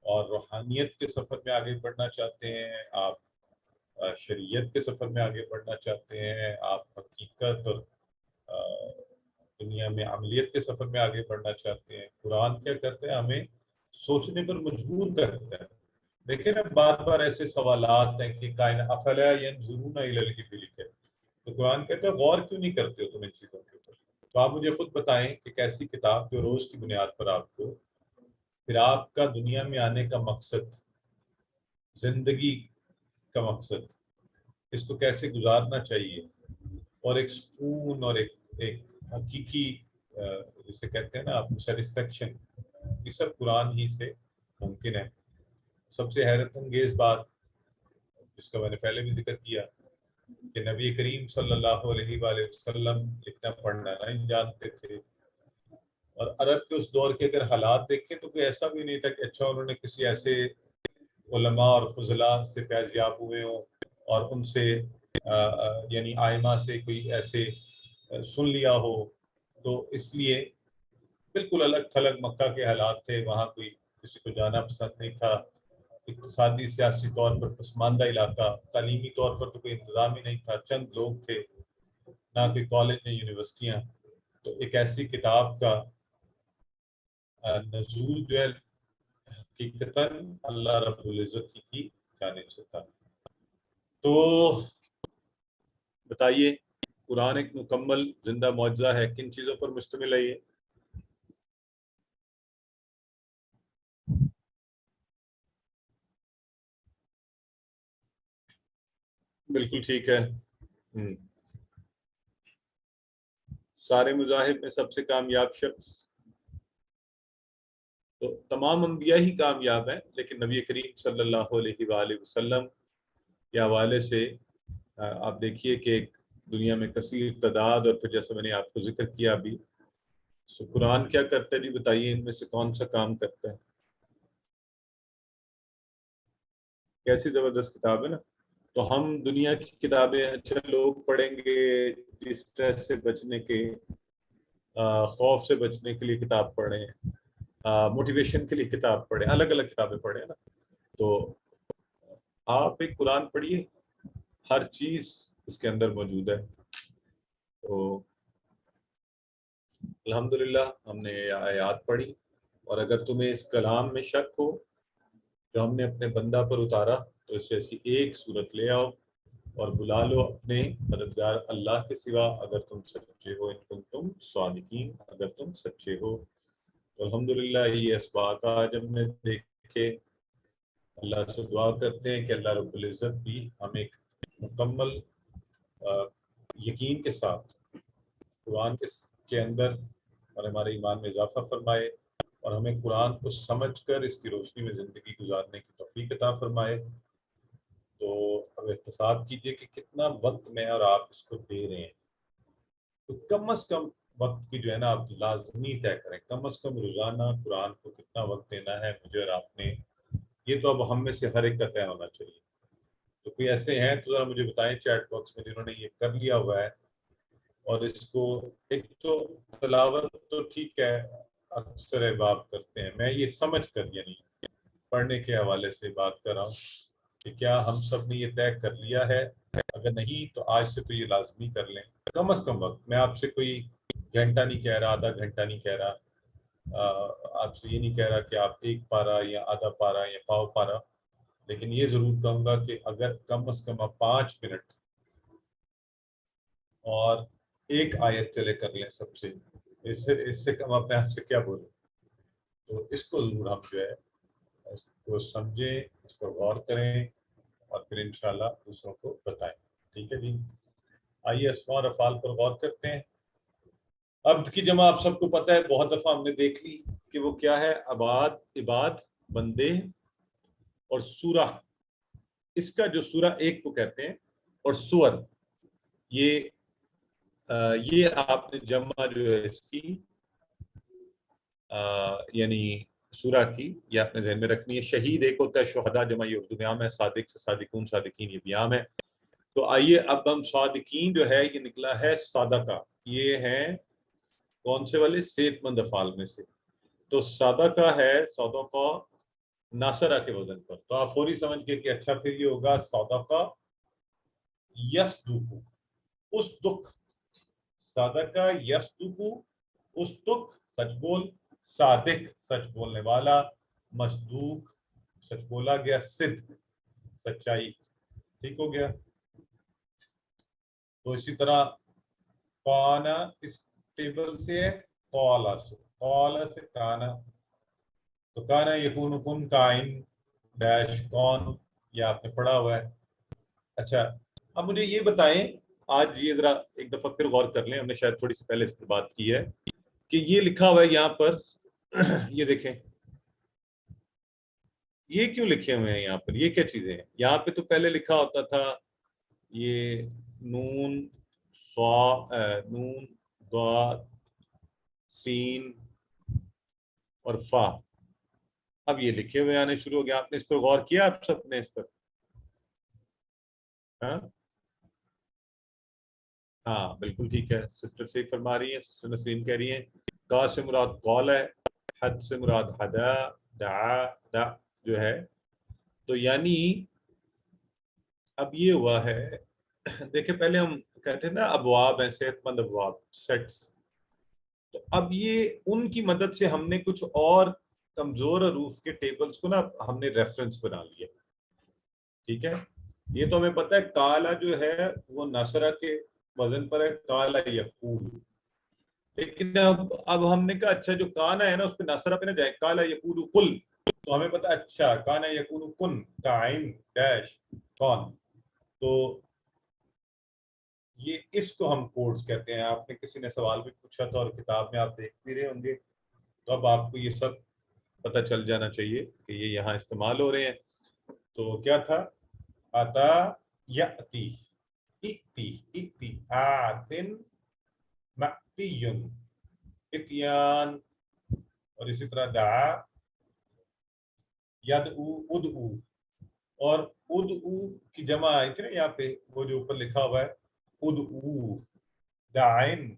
اور روحانیت کے سفر میں آگے بڑھنا چاہتے ہیں آپ، شریعت کے سفر میں آگے بڑھنا چاہتے ہیں آپ، حقیقت اور دنیا میں عملیت کے سفر میں آگے بڑھنا چاہتے ہیں، قرآن کیا کرتے ہیں؟ ہمیں سوچنے پر مجبور کرتا ہے. دیکھیں نا بار بار ایسے سوالات ہیں کہ کائنات افلا ینظرون الی الابل، تو قرآن کہتے ہیں غور کیوں نہیں کرتے ہو تم ان چیزوں کے اوپر؟ تو آپ مجھے خود بتائیں کہ کیسی کتاب جو روز کی بنیاد پر آپ کو پھر آپ کا دنیا میں آنے کا مقصد، زندگی کا مقصد، اس کو کیسے گزارنا چاہیے، اور ایک سکون اور ایک حقیقی جسے کہتے ہیں نا آپ کو سیٹسفیکشن، یہ سب قرآن ہی سے ممکن ہے. سب سے حیرت انگیز بات جس کا میں نے پہلے بھی ذکر کیا کہ نبی کریم صلی اللہ علیہ وآلہ وسلم لکھنا پڑھنا نہیں جانتے تھے، اور عرب کے اس دور کے اگر حالات دیکھیں تو کوئی ایسا بھی نہیں تھا کہ اچھا انہوں نے کسی ایسے علماء اور فضلاء سے فیض یاب ہوئے ہوں اور ان سے یعنی آئمہ سے کوئی ایسے سن لیا ہو. تو اس لیے بالکل الگ تھلگ مکہ کے حالات تھے، وہاں کوئی کسی کو جانا پسند نہیں تھا، اقتصادی سیاسی طور پر پسماندہ علاقہ، تعلیمی طور پر تو کوئی انتظام ہی نہیں تھا، چند لوگ تھے، نہ کوئی کالج نہ یونیورسٹیاں. تو ایک ایسی کتاب کا نزول جو ہے حقیقتاً اللہ رب العزت کی جانب سے تھا. تو بتائیے قرآن ایک مکمل زندہ معجزہ ہے، کن چیزوں پر مشتمل ہے یہ؟ بالکل ٹھیک ہے. سارے مذاہب میں سب سے کامیاب شخص، تو تمام انبیاء ہی کامیاب ہیں، لیکن نبی کریم صلی اللہ علیہ وآلہ وسلم کے حوالے سے آپ دیکھیے کہ ایک دنیا میں کثیر تعداد، اور پھر جیسے میں نے آپ کو ذکر کیا ابھی، سو قرآن کیا کرتا ہے جی بتائیے، ان میں سے کون سا کام کرتا ہے؟ کیسی زبردست کتاب ہے نا. تو ہم دنیا کی کتابیں اچھا لوگ پڑھیں گے اسٹریس سے بچنے کے، خوف سے بچنے کے لیے کتاب پڑھیں، موٹیویشن کے لیے کتاب پڑھیں، الگ الگ کتابیں پڑھیں نا. تو آپ ایک قرآن پڑھیے، ہر چیز اس کے اندر موجود ہے. تو الحمدللہ ہم نے یہ آیات پڑھی، اور اگر تمہیں اس کلام میں شک ہو جو ہم نے اپنے بندہ پر اتارا تو اس جیسی ایک صورت لے آؤ اور بلا لو اپنے مددگار اللہ کے سوا اگر تم سچے ہو، ان کنتم صادقین، اگر تم سچے ہو. تو الحمدللہ یہ اسباق آج ہم نے دیکھے. اللہ سے دعا کرتے ہیں کہ اللہ رب العزت بھی ہم ایک مکمل یقین کے ساتھ قرآن کے اندر اور ہمارے ایمان میں اضافہ فرمائے، اور ہمیں قرآن کو سمجھ کر اس کی روشنی میں زندگی گزارنے کی توفیق عطا فرمائے. تو اب احتساب کیجئے کہ کتنا وقت میں اور آپ اس کو دے رہے ہیں. تو کم از کم وقت کی جو ہے نا آپ لازمی طے کریں، کم از کم روزانہ قرآن کو کتنا وقت دینا ہے مجھے اور آپ نے. یہ تو اب ہم میں سے ہر ایک کا طے ہونا چاہیے. تو کوئی ایسے ہیں تو ذرا مجھے بتائیں چیٹ باکس میں جنہوں نے یہ کر لیا ہوا ہے، اور اس کو ایک تو تلاوت تو ٹھیک ہے اکثر احباب کرتے ہیں، میں یہ سمجھ کر یعنی پڑھنے کے حوالے سے بات کر رہا ہوں کہ کیا ہم سب نے یہ طے کر لیا ہے؟ اگر نہیں تو آج سے تو یہ لازمی کر لیں کم از کم وقت. میں آپ سے کوئی گھنٹہ نہیں کہہ رہا، آدھا گھنٹہ نہیں کہہ رہا، آپ سے یہ نہیں کہہ رہا کہ آپ ایک پارہ یا آدھا پارہ یا پاؤ پارہ، لیکن یہ ضرور کہوں گا کہ اگر کم از کم آپ 5 منٹ اور ایک آیت چلے کر لیں سب سے، اس سے کم آپ سے کیا بولیں. تو اس کو ضرور ہم جو ہے اس کو سمجھیں، اس پر غور کریں، اور پھر انشاءاللہ دوسروں کو بتائیں. ٹھیک ہے جی. آئیے اسماء اور افعال پر غور کرتے ہیں. عبد کی جمع آپ سب کو پتہ ہے، بہت دفعہ ہم نے دیکھ لی کہ وہ کیا ہے، عباد بندے، اور سورہ، اس کا جو سورہ ایک کو کہتے ہیں، اور سور یہ آپ نے جمع جو ہے اس کی یعنی سورہ کی یہ آپ نے ذہن میں رکھنی ہے. شہید ایک ہوتا ہے، شہداء جمع یہ اردو میں عام ہے، صادق سے صادقون صادقین یہ بھی عام ہے. تو آئیے اب ہم صادقین جو ہے یہ نکلا ہے صادقہ، یہ ہیں کون سے والے؟ صحت مند افعال میں سے. تو صادقہ ہے صادقہ ناصرہ کے وزن پر، تو آپ فوری سمجھ گئے کہ اچھا پھر یہ ہوگا صادقہ یصدق، اس دکھ، صادقہ یصدق اس دکھ، سچ بول، صادق سچ بولنے والا، مصدوق سچ بولا گیا، صدق سچائی. ٹھیک ہو گیا. تو اسی طرح کانا اس ٹیبل سے ہے، قالا سے، قالا سے کانا، تو کانا یکون کن کائن ڈیش کون، یہ آپ نے پڑھا ہوا ہے. اچھا اب مجھے یہ بتائیں، آج یہ ذرا ایک دفعہ پھر غور کر لیں، ہم نے شاید تھوڑی سی پہلے اس پر بات کی ہے کہ یہ لکھا ہوا ہے یہاں پر یہ دیکھیں یہ کیوں لکھے ہوئے ہیں یہاں پر، یہ کیا چیزیں ہیں؟ یہاں پہ تو پہلے لکھا ہوتا تھا یہ نون ضاد سین اور فا، اب یہ لکھے ہوئے آنے شروع ہو گیا. آپ نے اس پر غور کیا؟ آپ سب نے اس پر ہاں بالکل ٹھیک ہے، سسٹر صحیح فرما رہی ہیں، سسٹر نسرین کہہ رہی ہیں کا سے مراد قول ہے، حد سے مراد حدا دا جو ہے. تو یعنی اب یہ ہوا ہے، دیکھیں پہلے ہم کہتے ہیں نا ابواب ہیں، صحت مند ابواب، سیٹس. تو اب یہ ان کی مدد سے ہم نے کچھ اور کمزور حروف کے ٹیبلز کو نا ہم نے ریفرنس بنا لیا. ٹھیک ہے، یہ تو ہمیں پتہ ہے کالا جو ہے وہ نصرہ کے وزن پر ہے، کالا یقول. لیکن اب ہم نے کہا اچھا جو کانا ہے نا اس پہ نصرہ پہ نہ جائے، کالا یقول قل، تو ہمیں پتہ اچھا کانا یقول کن کائن ڈیش کون. تو یہ اس کو ہم کوڈز کہتے ہیں. آپ نے کسی نے سوال بھی پوچھا تھا اور کتاب میں آپ دیکھ بھی رہے ہوں گے، تو اب آپ کو یہ سب پتہ چل جانا چاہیے کہ یہ یہاں استعمال ہو رہے ہیں. تو کیا تھا؟ اتا یاتی، اتی اتی آتن مأتین، اتیان، اور اسی طرح دعا یدعو ادعو، اور ادعو کی جمع آئی تھی نا یہاں پہ وہ جو اوپر لکھا ہوا ہے ادعو دعائن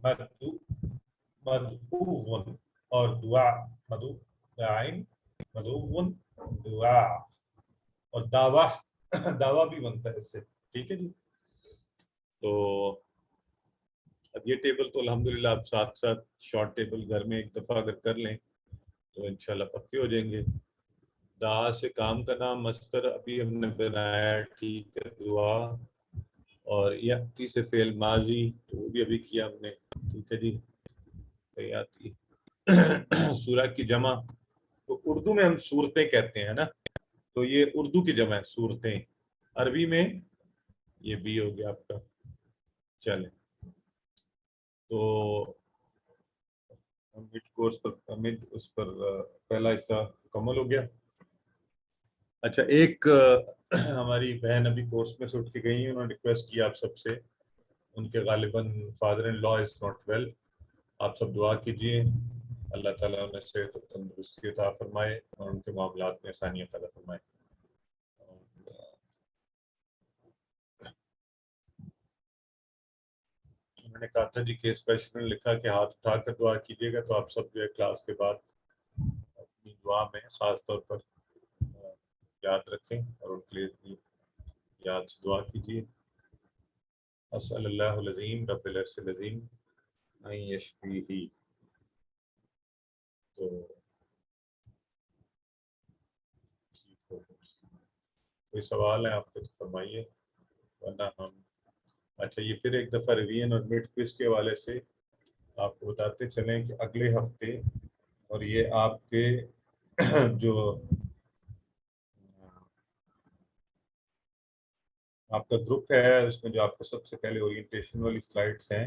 مدعوون، اور دعا مدعو دعائن مدعوون دعا، اور دعویٰ بھی بنتا ہے اس سے. ٹھیک ہے جی. تو اب یہ ٹیبل تو الحمدللہ آپ ساتھ ساتھ شارٹ ٹیبل گھر میں ایک دفعہ اگر کر لیں تو انشاءاللہ پکے ہو جائیں گے. دعا سے کام کا نام مصدر ابھی ہم نے بنایا، ٹھیک ہے، دعا، اور یاتی سے فعل ماضی تو وہ بھی ابھی کیا ہم نے. ٹھیک ہے جی. یاتی سورہ کی جمع تو اردو میں ہم صورتیں کہتے ہیں نا، تو یہ اردو کی جمع ہے صورتیں، عربی میں یہ بھی ہو گیا آپ کا. چلیں تو مڈ کورس پر اس پر پہلا حصہ مکمل ہو گیا. اچھا ایک ہماری بہن ابھی کورس میں سے اٹھ کے گئی ہیں، انہوں نے ریکویسٹ کیا آپ سب سے، ان کے غالباً father in law is not well, آپ سب دعا کیجیے اللہ تعالیٰ انہیں صحت و تندرستی عطا فرمائے اور ان کے معاملات میں آسانیاں پیدا فرمائے. میں نے کہا تھا جی کہ اسپیشل نے لکھا کہ ہاتھ اٹھا کر دعا کیجیے گا، تو آپ سب جو ہے کلاس کے بعد اپنی دعا میں خاص طور پر یاد رکھیں اور ان کے لیے یاد سے دعا کیجیے. اسأل اللہ العظیم رب العرش العظیم ان یشفیہ. تو کوئی سوال ہے آپ کو تو فرمائیے، ورنہ ہم اچھا یہ پھر ایک دفعہ ریویژن اور مڈ کوئز کے حوالے سے آپ کو بتاتے چلیں کہ اگلے ہفتے، اور یہ آپ کے جو آپ کا گروپ ہے اس میں جو آپ کو سب سے پہلے اورینٹیشن والی سلائڈس ہیں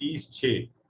30/6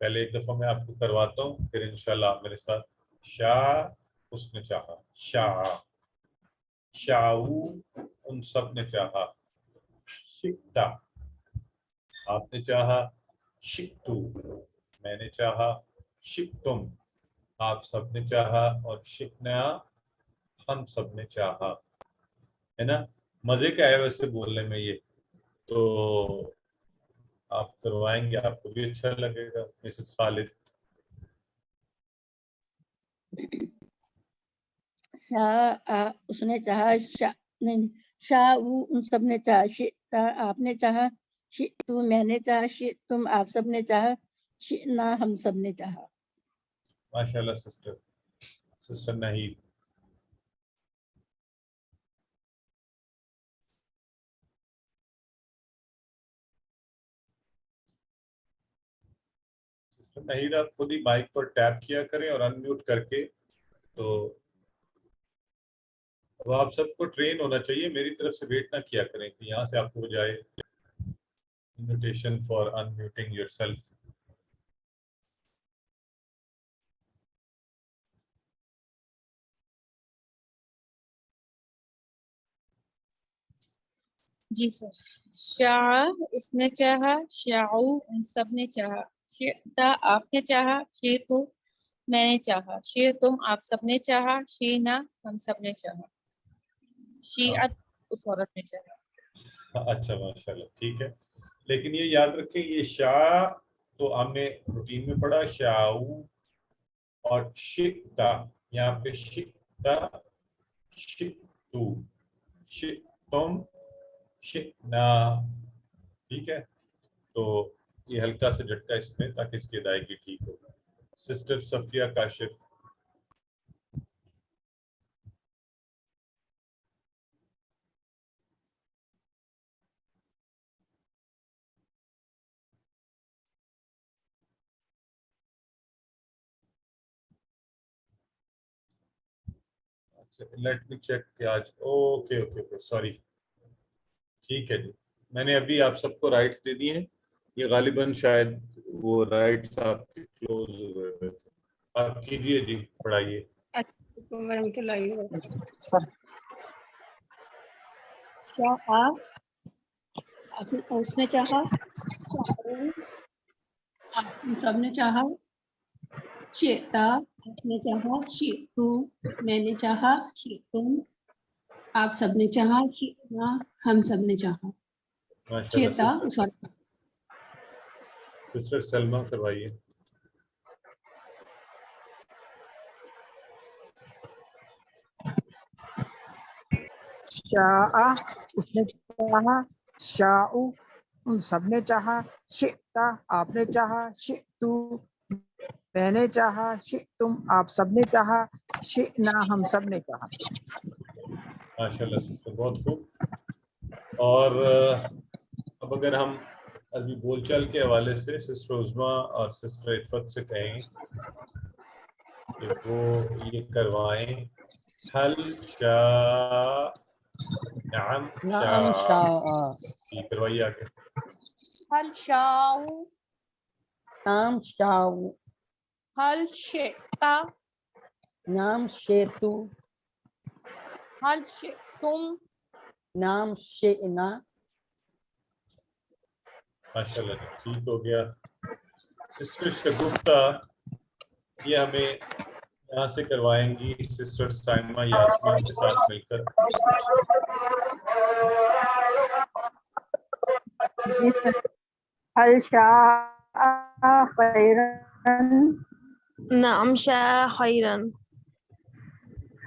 پہلے ایک دفعہ میں آپ کو کرواتا ہوں، پھر انشاءاللہ آپ میرے ساتھ. شاء اس نے چاہا، شاء شاؤ ان سب نے چاہا، شئتا آپ نے چاہا، شئتو میں نے چاہا، شئتم آپ سب نے چاہا، اور شئنا ہم سب نے چاہا. ہے نا؟ مزے کا ہے ویسے بولنے میں یہ، تو آپ کروائیں گے، آپ کو بھی اچھا لگے گا. مسز خالد. شاء اس نے چاہا، شاء ان سب نے چاہا، شئتا آپ نے چاہا، شئتو میں نے چاہا، شئتم آپ سب نے چاہا، شئنا ہم سب نے چاہا. ماشاء اللہ سسٹر نہیں. نہیں آپ خود ہی مائک پر ٹیپ کیا کریں اور ان میوٹ کر کے. تو اب آپ سب کو ٹرین ہونا چاہیے، میری طرف سے ویٹ نہ کیا کریں کہ یہاں سے آپ کو جائے invitation for unmuting yourself. جی سر. شاء اس نے چاہا، شاؤ ان سب نے چاہا، شئتا آپ نے چاہا، شئتو میں نے چاہا، شئتم آپ سب نے چاہا، شئنا ہم سب نے چاہا، شئت اس عورت نے چاہا. اچھا ماشاء اللہ ٹھیک ہے. لیکن یہ یاد رکھیں یہ شاء تو ہم نے روٹین میں پڑھا، شاؤ اور شئتا یہاں پہ شئتا شئتو شئتم شئنا. ٹھیک ہے، تو یہ ہلکا سا جھٹکا اس میں تاکہ اس کی ادائیگی ٹھیک ہو. Sister Safia Kashif. Let me check کہ آج اوکے سوری. ٹھیک ہے جی، میں نے ابھی آپ سب کو رائٹس دے دی ہیں. یہ غالباً شاید وہ رائٹس آپ کے کلوز ہوئے تھے. آپ کیجئے جی، پڑھائیے. ورحمۃ اللہ وبرکاتہ. شاء اس نے چاہا، ہم سب نے چاہا، شئتا آپ نے چاہا، شئتو میں نے چاہا، شئتم آپ سب نے چاہا، شئنا ہم سب نے چاہا. شئتا اس وقت سسٹر سلمہ کروائیے. شاء اس نے چاہا، شاؤ ان سب نے چاہا، شئتا آپ نے چاہا، شئتو میں نے چاہا، شئتم آپ سب نے چاہا، شئنا ہم سب نے چاہا. ماشاء اللہ سسٹر بہت خوب. اور اب اگر ہم ابھی بول چال کے حوالے سے سسٹر عظما اور سسٹر عفت سے کہیں کہ وہ یہ کروائیں. حل شاء نعم نعم شاء شاء یہ کروائیے آگے. هل شاء نعم شاء هل شئت نعم شئتو هل شئتم نعم شئنا. ماشاء اللہ جی ٹھیک ہو گیا. سسٹر شگفتہ یہ ہمیں یہاں سے کروائیں گی سسٹر سائمہ یاسمین کے ساتھ مل کر. جی سر. هل شاء خيرا. نعم شاء خيرا.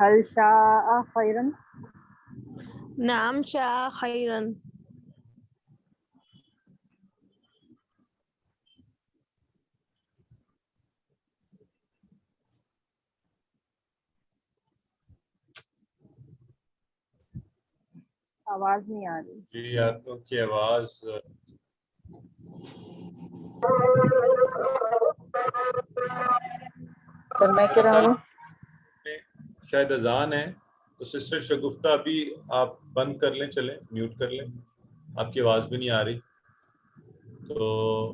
هل شاء خيرا. نعم شاء خيرا. آواز نہیں آ رہی. جی آپ لوگ کی آواز سر میں کہہ رہا ہوں شاید اذان ہے، تو سسٹر شگفتہ ابھی آپ بند کر لیں، چلیں میوٹ کر لیں، آپ کی آواز بھی نہیں آ رہی. تو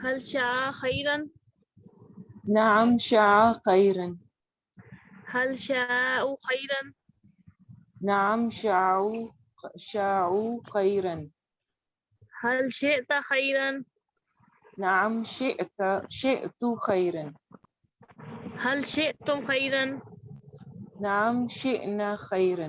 هل شاء خيرا نعم شاء خيرا. هل شاء خيرا نعم شاء خيرا. هل شئت خيرا نعم شئت خيرا. هل شئتم خيرا نعم شئنا خيرا.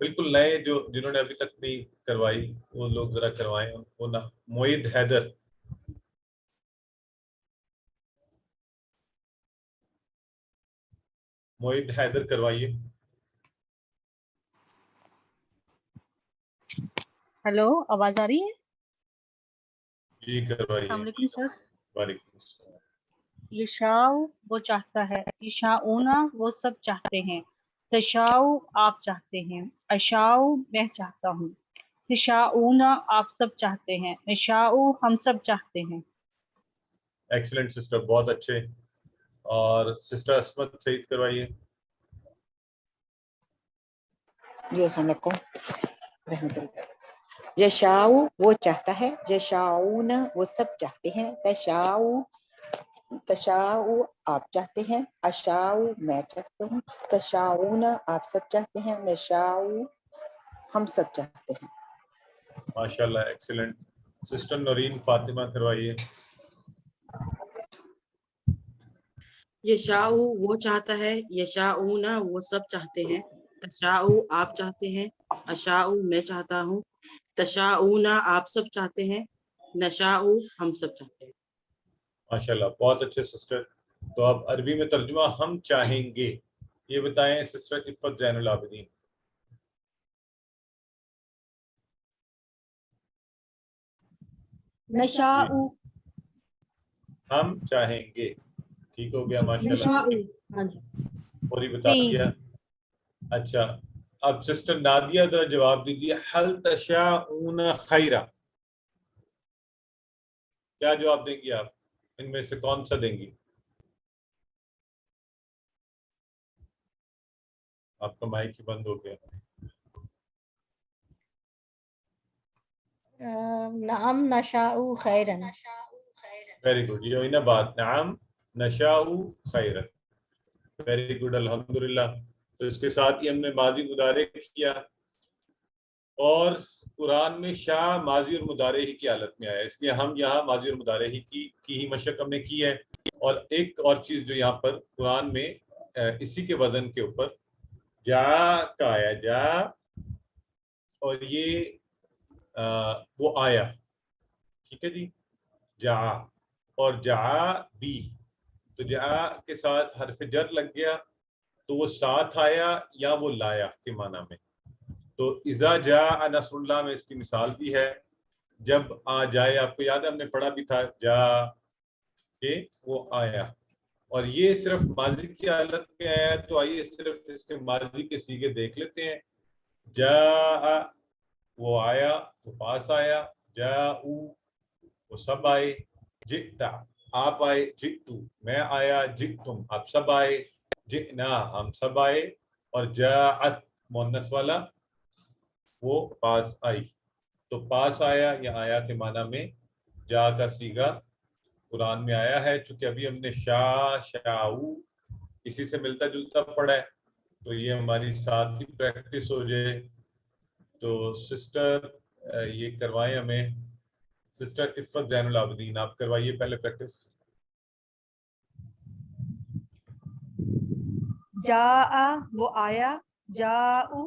بالکل نئے جو جنہوں نے ابھی تک نہیں کروائی وہ لوگ ذرا کروائیں ان کو نا. معید حیدر. معید حیدر کروائیے. ہیلو آواز آ رہی ہے؟ جی کروائیے. السلام علیکم سر. وعلیکم السلام. یشاؤ وہ چاہتا ہے، یشاؤنا وہ سب چاہتے ہیں، تشاؤ آپ چاہتے ہیں، اشاؤ میں چاہتا ہوں، تشاؤنا آپ سب چاہتے ہیں، نشاؤ ہم سب چاہتے ہیں. ایکسلنٹ سسٹر، بہت اچھے. اور سسٹر عصمت سعید کروائیے. جی السلام علیکم رحمۃ اللہ. یشاؤ وہ چاہتا ہے، یشاؤن وہ سب چاہتے ہیں، تشاؤ تشاؤ آپ چاہتے ہیں، اشاؤ میں چاہتا ہوں، تشاؤن آپ سب چاہتے ہیں، نشاؤ ہم سب چاہتے ہیں. ماشاءاللہ ایکسلنٹ. سسٹر نورین فاطمہ کروائیے. یشاؤ وہ چاہتا ہے، یشاؤنا وہ سب چاہتے ہیں، تشاؤ آپ چاہتے ہیں، اشاؤ میں چاہتا ہوں، تشاؤنا آپ سب چاہتے ہیں، نشاؤ ہم سب چاہتے ہیں. ماشاءاللہ بہت اچھے سسٹر. تو اب عربی میں ترجمہ ہم چاہیں گے یہ بتائیں سسٹر عفت زین العابدین. نشاء ہم چاہیں گے. ٹھیک ہو گیا ماشاءاللہ. ہاں جی پوری بتا دیا. اچھا اب سسٹر نادیہ ذرا جواب دیجیے. حل تشاؤون خیرا، کیا جواب دیں گی آپ؟ ان میں سے کون سا دیں گی؟ آپ کا مائک ہی بند ہو گیا. نعم نشاء خیرن. Very good. یہ ہوئی نا بات. نعم نشاء خیرا. ویری گڈ الحمدللہ. تو اس کے ساتھ ہی ہم نے ماضی مضارع کیا اور قرآن میں شاء ماضی اور مضارع ہی کی حالت میں آیا، اس لیے ہم یہاں ماضی اور مضارع ہی کی مشق ہم نے کی ہے. اور ایک اور چیز جو یہاں پر قرآن میں اسی کے وزن کے اوپر جا کا آیا، جا، اور یہ وہ آیا. ٹھیک ہے جی. جا اور جا بھی، تو جا کے ساتھ حرف جر لگ گیا تو وہ ساتھ آیا یا وہ لایا کے معنی میں. تو اذا جاء نصر اللہ میں اس کی مثال بھی ہے. جب آ جائے، آپ کو یاد ہے ہم نے پڑھا بھی تھا جا کہ وہ آیا. اور یہ صرف ماضی کی حالت میں آیا، تو آئیے صرف اس کے ماضی کے صیغے دیکھ لیتے ہیں. جاء وہ آیا، وہ پاس آیا. جاءو وہ سب آئے. جئتا آپ آئے. جئتو میں آیا. جئتم آپ سب آئے. جئنا ہم سب آئے. اور جاءت مؤنث والا وہ پاس آئی. تو پاس آیا یا آیا کے معنی میں جا کا صیغہ قرآن میں آیا ہے. چونکہ ابھی ہم نے شاؤ اسی سے ملتا جلتا پڑھا ہے، تو یہ ہماری ساتھ ہی پریکٹس ہو جائے. تو سسٹر یہ کروائیں ہمیں. سسٹر عفت زین العابدین آپ کروائیے پہلے پریکٹس. جاء وہ آیا، جاؤ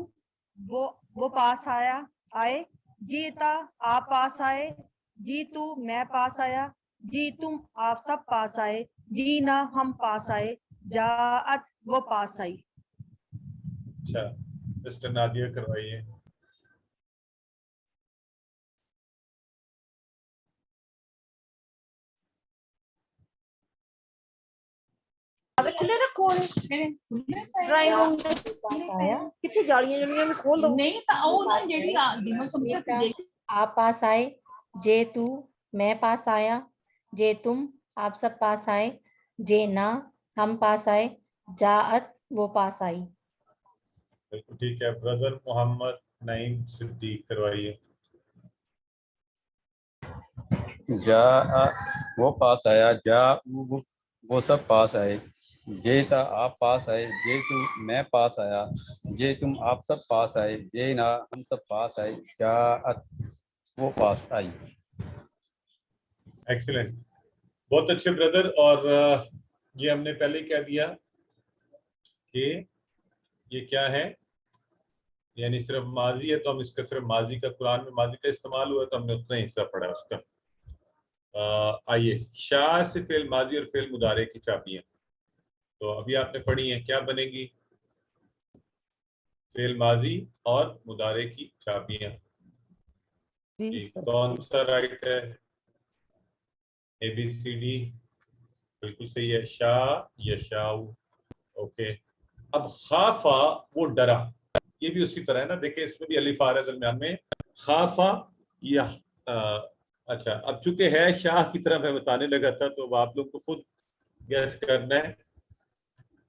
وہ پاس آیا آئے، جیتا آپ پاس آئے، جیتو میں پاس آیا، جیتم آپ سب پاس آئے، جینا ہم پاس آئے، جاءت وہ پاس آئی. اچھا سسٹر نادیہ کروائیے. آپ پاس آئے، جے تو میں پاس آیا، جے تم آپ سب پاس آئے، جے نا ہم پاس آئے، جاءت وہ پاس آئی. بالکل ٹھیک ہے. برادر محمد نعیم صدیق کروائیے. جا وہ پاس آیا، جا وہ سب پاس آئے، جیتا آپ پاس آئے، جے تو میں پاس آیا، جے تم آپ سب پاس آئے، جے نا ہم سب پاس آئے، جاءت وہ پاس آئی. ایکسیلنٹ. بہت اچھے بردر. اور یہ ہم نے پہلے کہہ دیا کہ یہ کیا ہے، یعنی صرف ماضی ہے تو ہم اس کا صرف ماضی کا، قرآن میں ماضی کا استعمال ہوا تو ہم نے اتنا ہی حصہ پڑھا اس کا. آئیے شاہ سے فعل ماضی اور فعل مضارع کی چابیاں تو ابھی آپ نے پڑھی ہیں، کیا بنے گی؟ فعل ماضی اور مضارع کی چابیاں. جی کون سا رائٹ ہے؟ اے بی سی ڈی بالکل صحیح ہے. شاہ یشاؤ. اوکے اب خافا وہ ڈرا، یہ بھی اسی طرح ہے نا، دیکھیں اس میں بھی الف آ رہا ہے درمیان میں. خافا یا اچھا اب چونکہ ہے شاہ کی طرح میں بتانے لگا تھا تو آپ لوگ کو خود گیس کرنا ہے.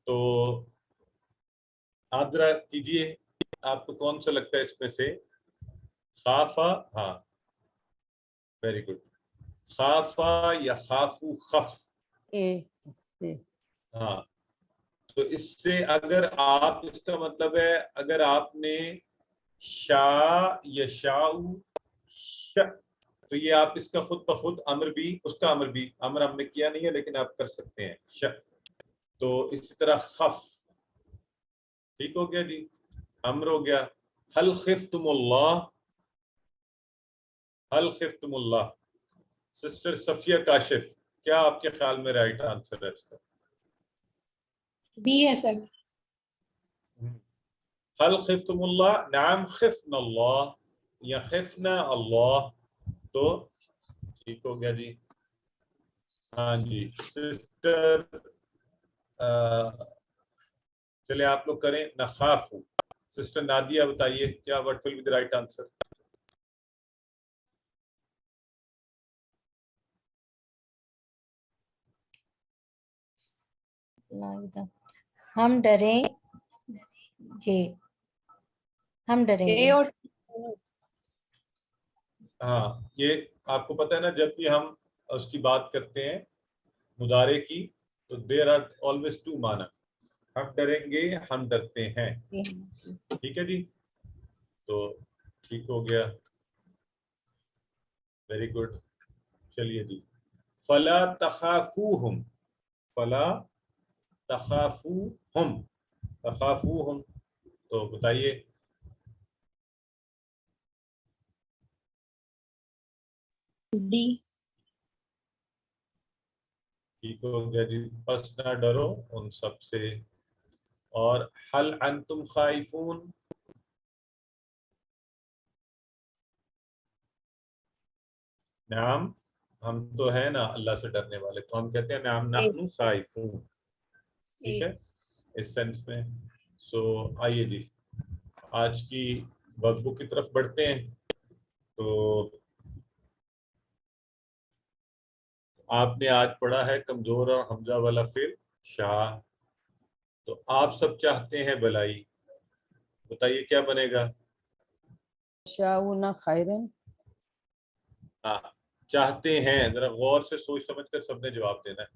تو آپ ذرا کیجئے، آپ کو کون سا لگتا ہے اس میں سے؟ خافا، ہاں ویری گڈ. خافا یا خافو خف، ہاں. تو اس سے اگر آپ، اس کا مطلب ہے اگر آپ نے شاء یشاء تو یہ آپ اس کا خود بخود امر بھی، اس کا امر بھی، امر ہم نے کیا نہیں ہے لیکن آپ کر سکتے ہیں ش. تو اسی طرح خف، ٹھیک ہو گیا جی، امر ہو گیا. هل خفتم اللہ، هل خفتم اللہ. سسٹر صفیہ کاشف، کیا آپ کے خیال میں رائٹ آنسر ہے اس کا؟ بی ہے سر. هل خفتم اللہ، نعم خفنا اللہ یا خفنا اللہ. تو ٹھیک ہو گیا جی. ہاں جی سسٹر چلے آپ لوگ کریں نخاف. سسٹر نادیہ بتائیے کیا what will be the right answer؟ ہم ڈریں گے، ہم ڈریں گے. ہاں یہ آپ کو پتہ ہے نا، جب بھی ہم اس کی بات کرتے ہیں مضارع کی تو there are always two معنی. ہم ڈریں گے، ہم ڈرتے ہیں، ٹھیک ہے جی. تو ٹھیک ہو گیا، ویری گڈ. چلیے جی. فلا تخافوہم، فلا تخافوہم، تخافوہم تو بتائیے. ڈی. ٹھیک ہو گیا جی. بس نہ ڈرو ان سب سے. اور هل انتم خائفون، نعم ہم تو ہیں نا اللہ سے ڈرنے والے، تو ہم کہتے ہیں نعم نحن خائفون، ٹھیک ہے اس سینس میں. سو آئیے جی آج کی ورک بک کی طرف بڑھتے ہیں. تو آپ نے آج پڑھا ہے کمزور اور حمزہ والا فعل شاہ. تو آپ سب چاہتے ہیں بلائی، بتائیے کیا بنے گا؟ شاؤنا خیرن. ہاں چاہتے ہیں، ذرا غور سے سوچ سمجھ کر سب نے جواب دینا ہے.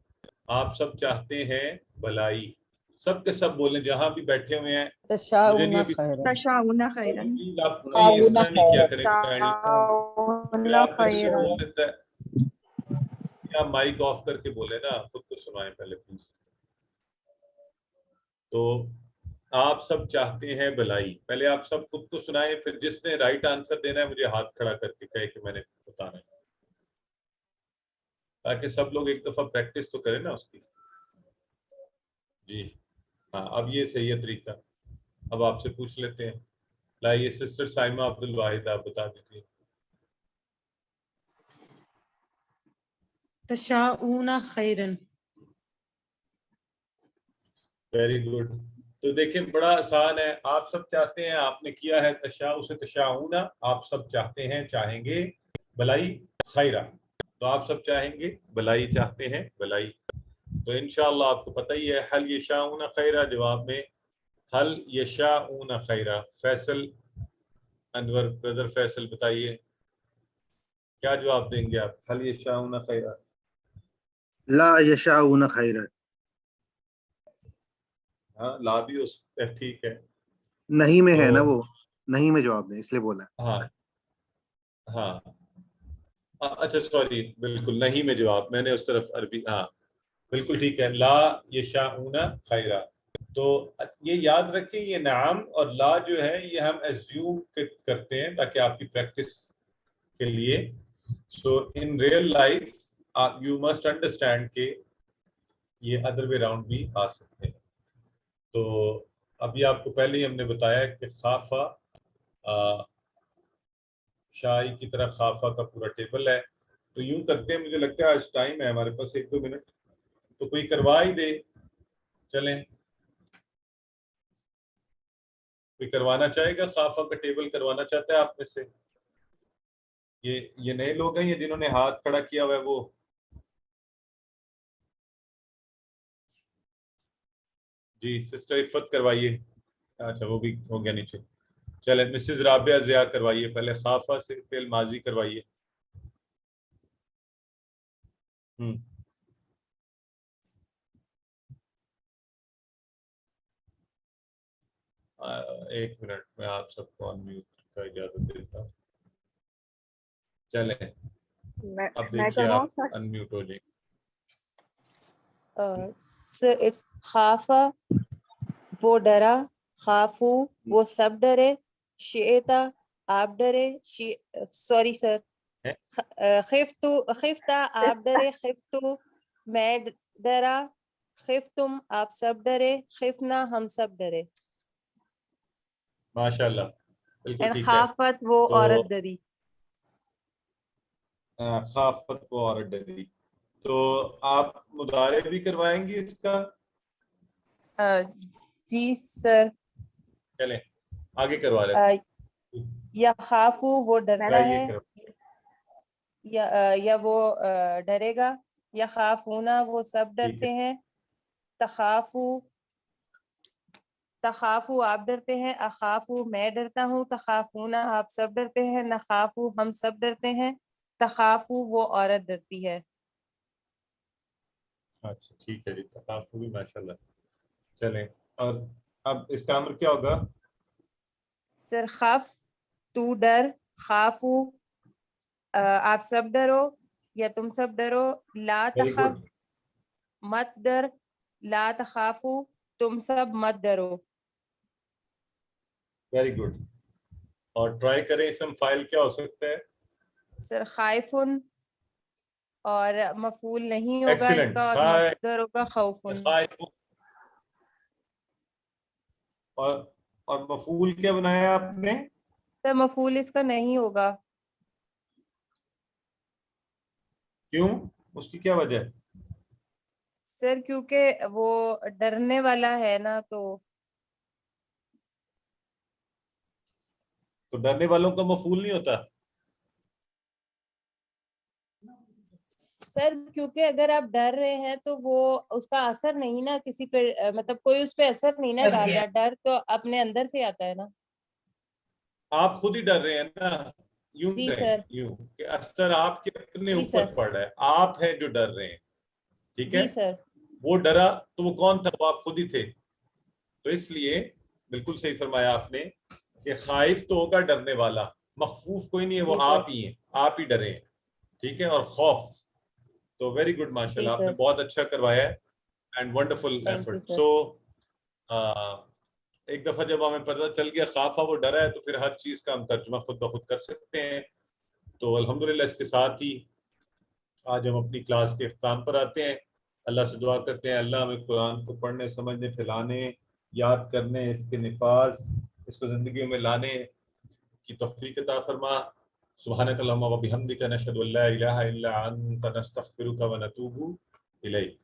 آپ سب چاہتے ہیں بلائی، سب کے سب بولیں جہاں بھی بیٹھے ہوئے ہیں. مجھے نہیں ابھی تشاؤنا خیرن، آپ اس طرح نہیں کیا کریں گے. کیا مائک آف کر کے بولے نا، خود کو سنائیں پہلے پلیز. تو آپ سب چاہتے ہیں بلائی، پہلے آپ سب خود کو سنائیں، پھر جس نے رائٹ آنسر دینا ہے مجھے ہاتھ کھڑا کر کے کہے کہ میں نے بتانا ہے، تاکہ سب لوگ ایک دفعہ پریکٹس تو کریں نا اس کی. جی ہاں اب یہ صحیح ہے طریقہ. اب آپ سے پوچھ لیتے ہیں. لائیے سسٹر سائمہ عبد الواحد آپ بتا دیجیے. تشاؤون خیرن. Very good. تو دیکھیں بڑا آسان ہے، آپ سب چاہتے ہیں، آپ نے کیا ہے تشاء سے تشاؤون، آپ سب چاہتے ہیں، چاہیں گے بلائی خیرہ، تو آپ سب چاہیں گے بلائی، چاہتے ہیں بلائی. تو انشاءاللہ آپ کو پتہ ہی ہے حل یشاؤون خیرہ جواب میں حل یشاؤون خیرہ. فیصل انور برادر فیصل بتائیے کیا جواب دیں گے آپ؟ حل یشاؤون خیرہ. لا یشاؤون خیرا. ہاں لا بھی ہو سکتا ہے، ٹھیک ہے. نہیں میں ہے نا، وہ نہیں میں جواب دیں اس لیے بولا. ہاں ہاں اچھا سوری، بالکل نہیں میں جواب، میں نے اس طرف عربی، ہاں بالکل ٹھیک ہے. لا یشاؤون خیرہ، تو یہ یاد رکھیں یہ نعم اور لا جو ہے یہ ہم ایزیوم کرتے ہیں تاکہ آپ کی پریکٹس کے لیے. So in real life you must understand کہ یہ ادر وے راؤنڈ بھی آ سکتے ہیں. تو ابھی آپ کو پہلے ہی ہم نے بتایا کہ خافہ شاعری کی طرح خافہ کا پورا ٹیبل ہے. تو یوں کرتے ہیں, مجھے لگتا ہے آج ٹائم ہے ہمارے پاس 1-2 منٹ, تو کوئی کروا ہی دے. چلیں, کوئی کروانا چاہے گا خافہ کا ٹیبل کروانا چاہتا ہے آپ میں سے؟ یہ نئے لوگ ہیں یا جنہوں نے ہاتھ کھڑا کیا ہوا ہے وہ؟ جی سسٹر عفت کروائیے. اچھا وہ بھی ہو گیا نیچے. چلیں مسز رابعہ ضیاء کروائیے, پہلے خافہ سے فعل ماضی کروائیے. ایک منٹ میں آپ سب کو انمیوٹ کا اجازت دیتا ہوں. چلیں اب دیکھیے آپ انمیوٹ ہو جائیں. سر اٹس خافا وہ ڈرا, خافو وہ سب ڈرے, شیتا آپ ڈرے, سوری سر خفتا آپ ڈرے, خفتو میں ڈرا, خفتم آپ سب ڈرے, خفنا ہم سب ڈرے. ماشاءاللہ بالکل ٹھیک ہے. خافت وہ عورت ڈری. خافت وہ عورت ڈری. تو آپ مضارع بھی کروائیں گے اس کا؟ جی سر. چلیں آگے کروا لیتے. یا خافو وہ ڈرتا ہے یا وہ ڈرے گا, یا خافونا وہ سب ڈرتے ہیں, تخافو آپ ڈرتے ہیں, اخافو میں ڈرتا ہوں, تخافونا آپ سب ڈرتے ہیں, نخافو ہم سب ڈرتے ہیں, تخافو وہ عورت ڈرتی ہے. اچھا ٹھیک ہے جی, تخافو بھی ماشاءاللہ. چلیں اور اب اس کا امر کیا ہوگا؟ سر خف تو ڈر, خافو آپ سب ڈرو یا تم سب ڈرو, لا تخف مت ڈر, لا تخافو تم سب مت ڈرو. Very good. اور ٹرائی کریں اسم فائل کیا ہو سکتا ہے؟ سر خائفن, اور مفعول نہیں ہوگا اس کا, اور مصدر ہوگا خوفن. اور مفعول کیا بنایا آپ نے؟ سر مفعول اس کا نہیں ہوگا. کیوں, اس کی کیا وجہ ہے؟ سر کیونکہ وہ ڈرنے والا ہے نا, تو ڈرنے والوں کا مفعول نہیں ہوتا؟ سر کیونکہ اگر آپ ڈر رہے ہیں تو وہ اس کا اثر نہیں نا کسی پہ, مطلب کوئی اس پہ اثر نہیں نا ڈال رہا. ڈر تو اپنے اندر سے آتا ہے نا. آپ خود ہی ڈر رہے ہیں نا, یوں جی کہیں سر, یوں کہ اثر آپ کے اپنے جی اوپر سر, پڑ رہا ہے, آپ ہیں جو ڈر رہے ہیں. ٹھیک ہے, جی سر. وہ ڈرا تو وہ کون تھا؟ وہ آپ خود ہی تھے. تو اس لیے بالکل صحیح فرمایا آپ نے کہ خائف تو ہوگا ڈرنے والا, مخفوف کوئی نہیں ہے, وہ آپ ہی ہیں, آپ ہی ڈرے ہیں. ٹھیک ہے, اور خوف تو ویری گڈ ماشاءاللہ, آپ نے بہت اچھا کروایا ہے اینڈ ونڈرفل ایفرٹ. سو ایک دفعہ جب ہمیں پتہ چل گیا خافہ وہ ڈرا ہے تو پھر ہر چیز کا ہم ترجمہ خود بخود کر سکتے ہیں. تو الحمدللہ اس کے ساتھ ہی آج ہم اپنی کلاس کے اختتام پر آتے ہیں. اللہ سے دعا کرتے ہیں اللہ ہمیں قرآن کو پڑھنے, سمجھنے, پھیلانے, یاد کرنے, اس کے نفاذ, اس کو زندگیوں میں لانے کی توفیق عطا فرما. سبحانک اللہم و بحمدک نشہد ان لا الہ الا انت نستغفرک و نتوب الیک.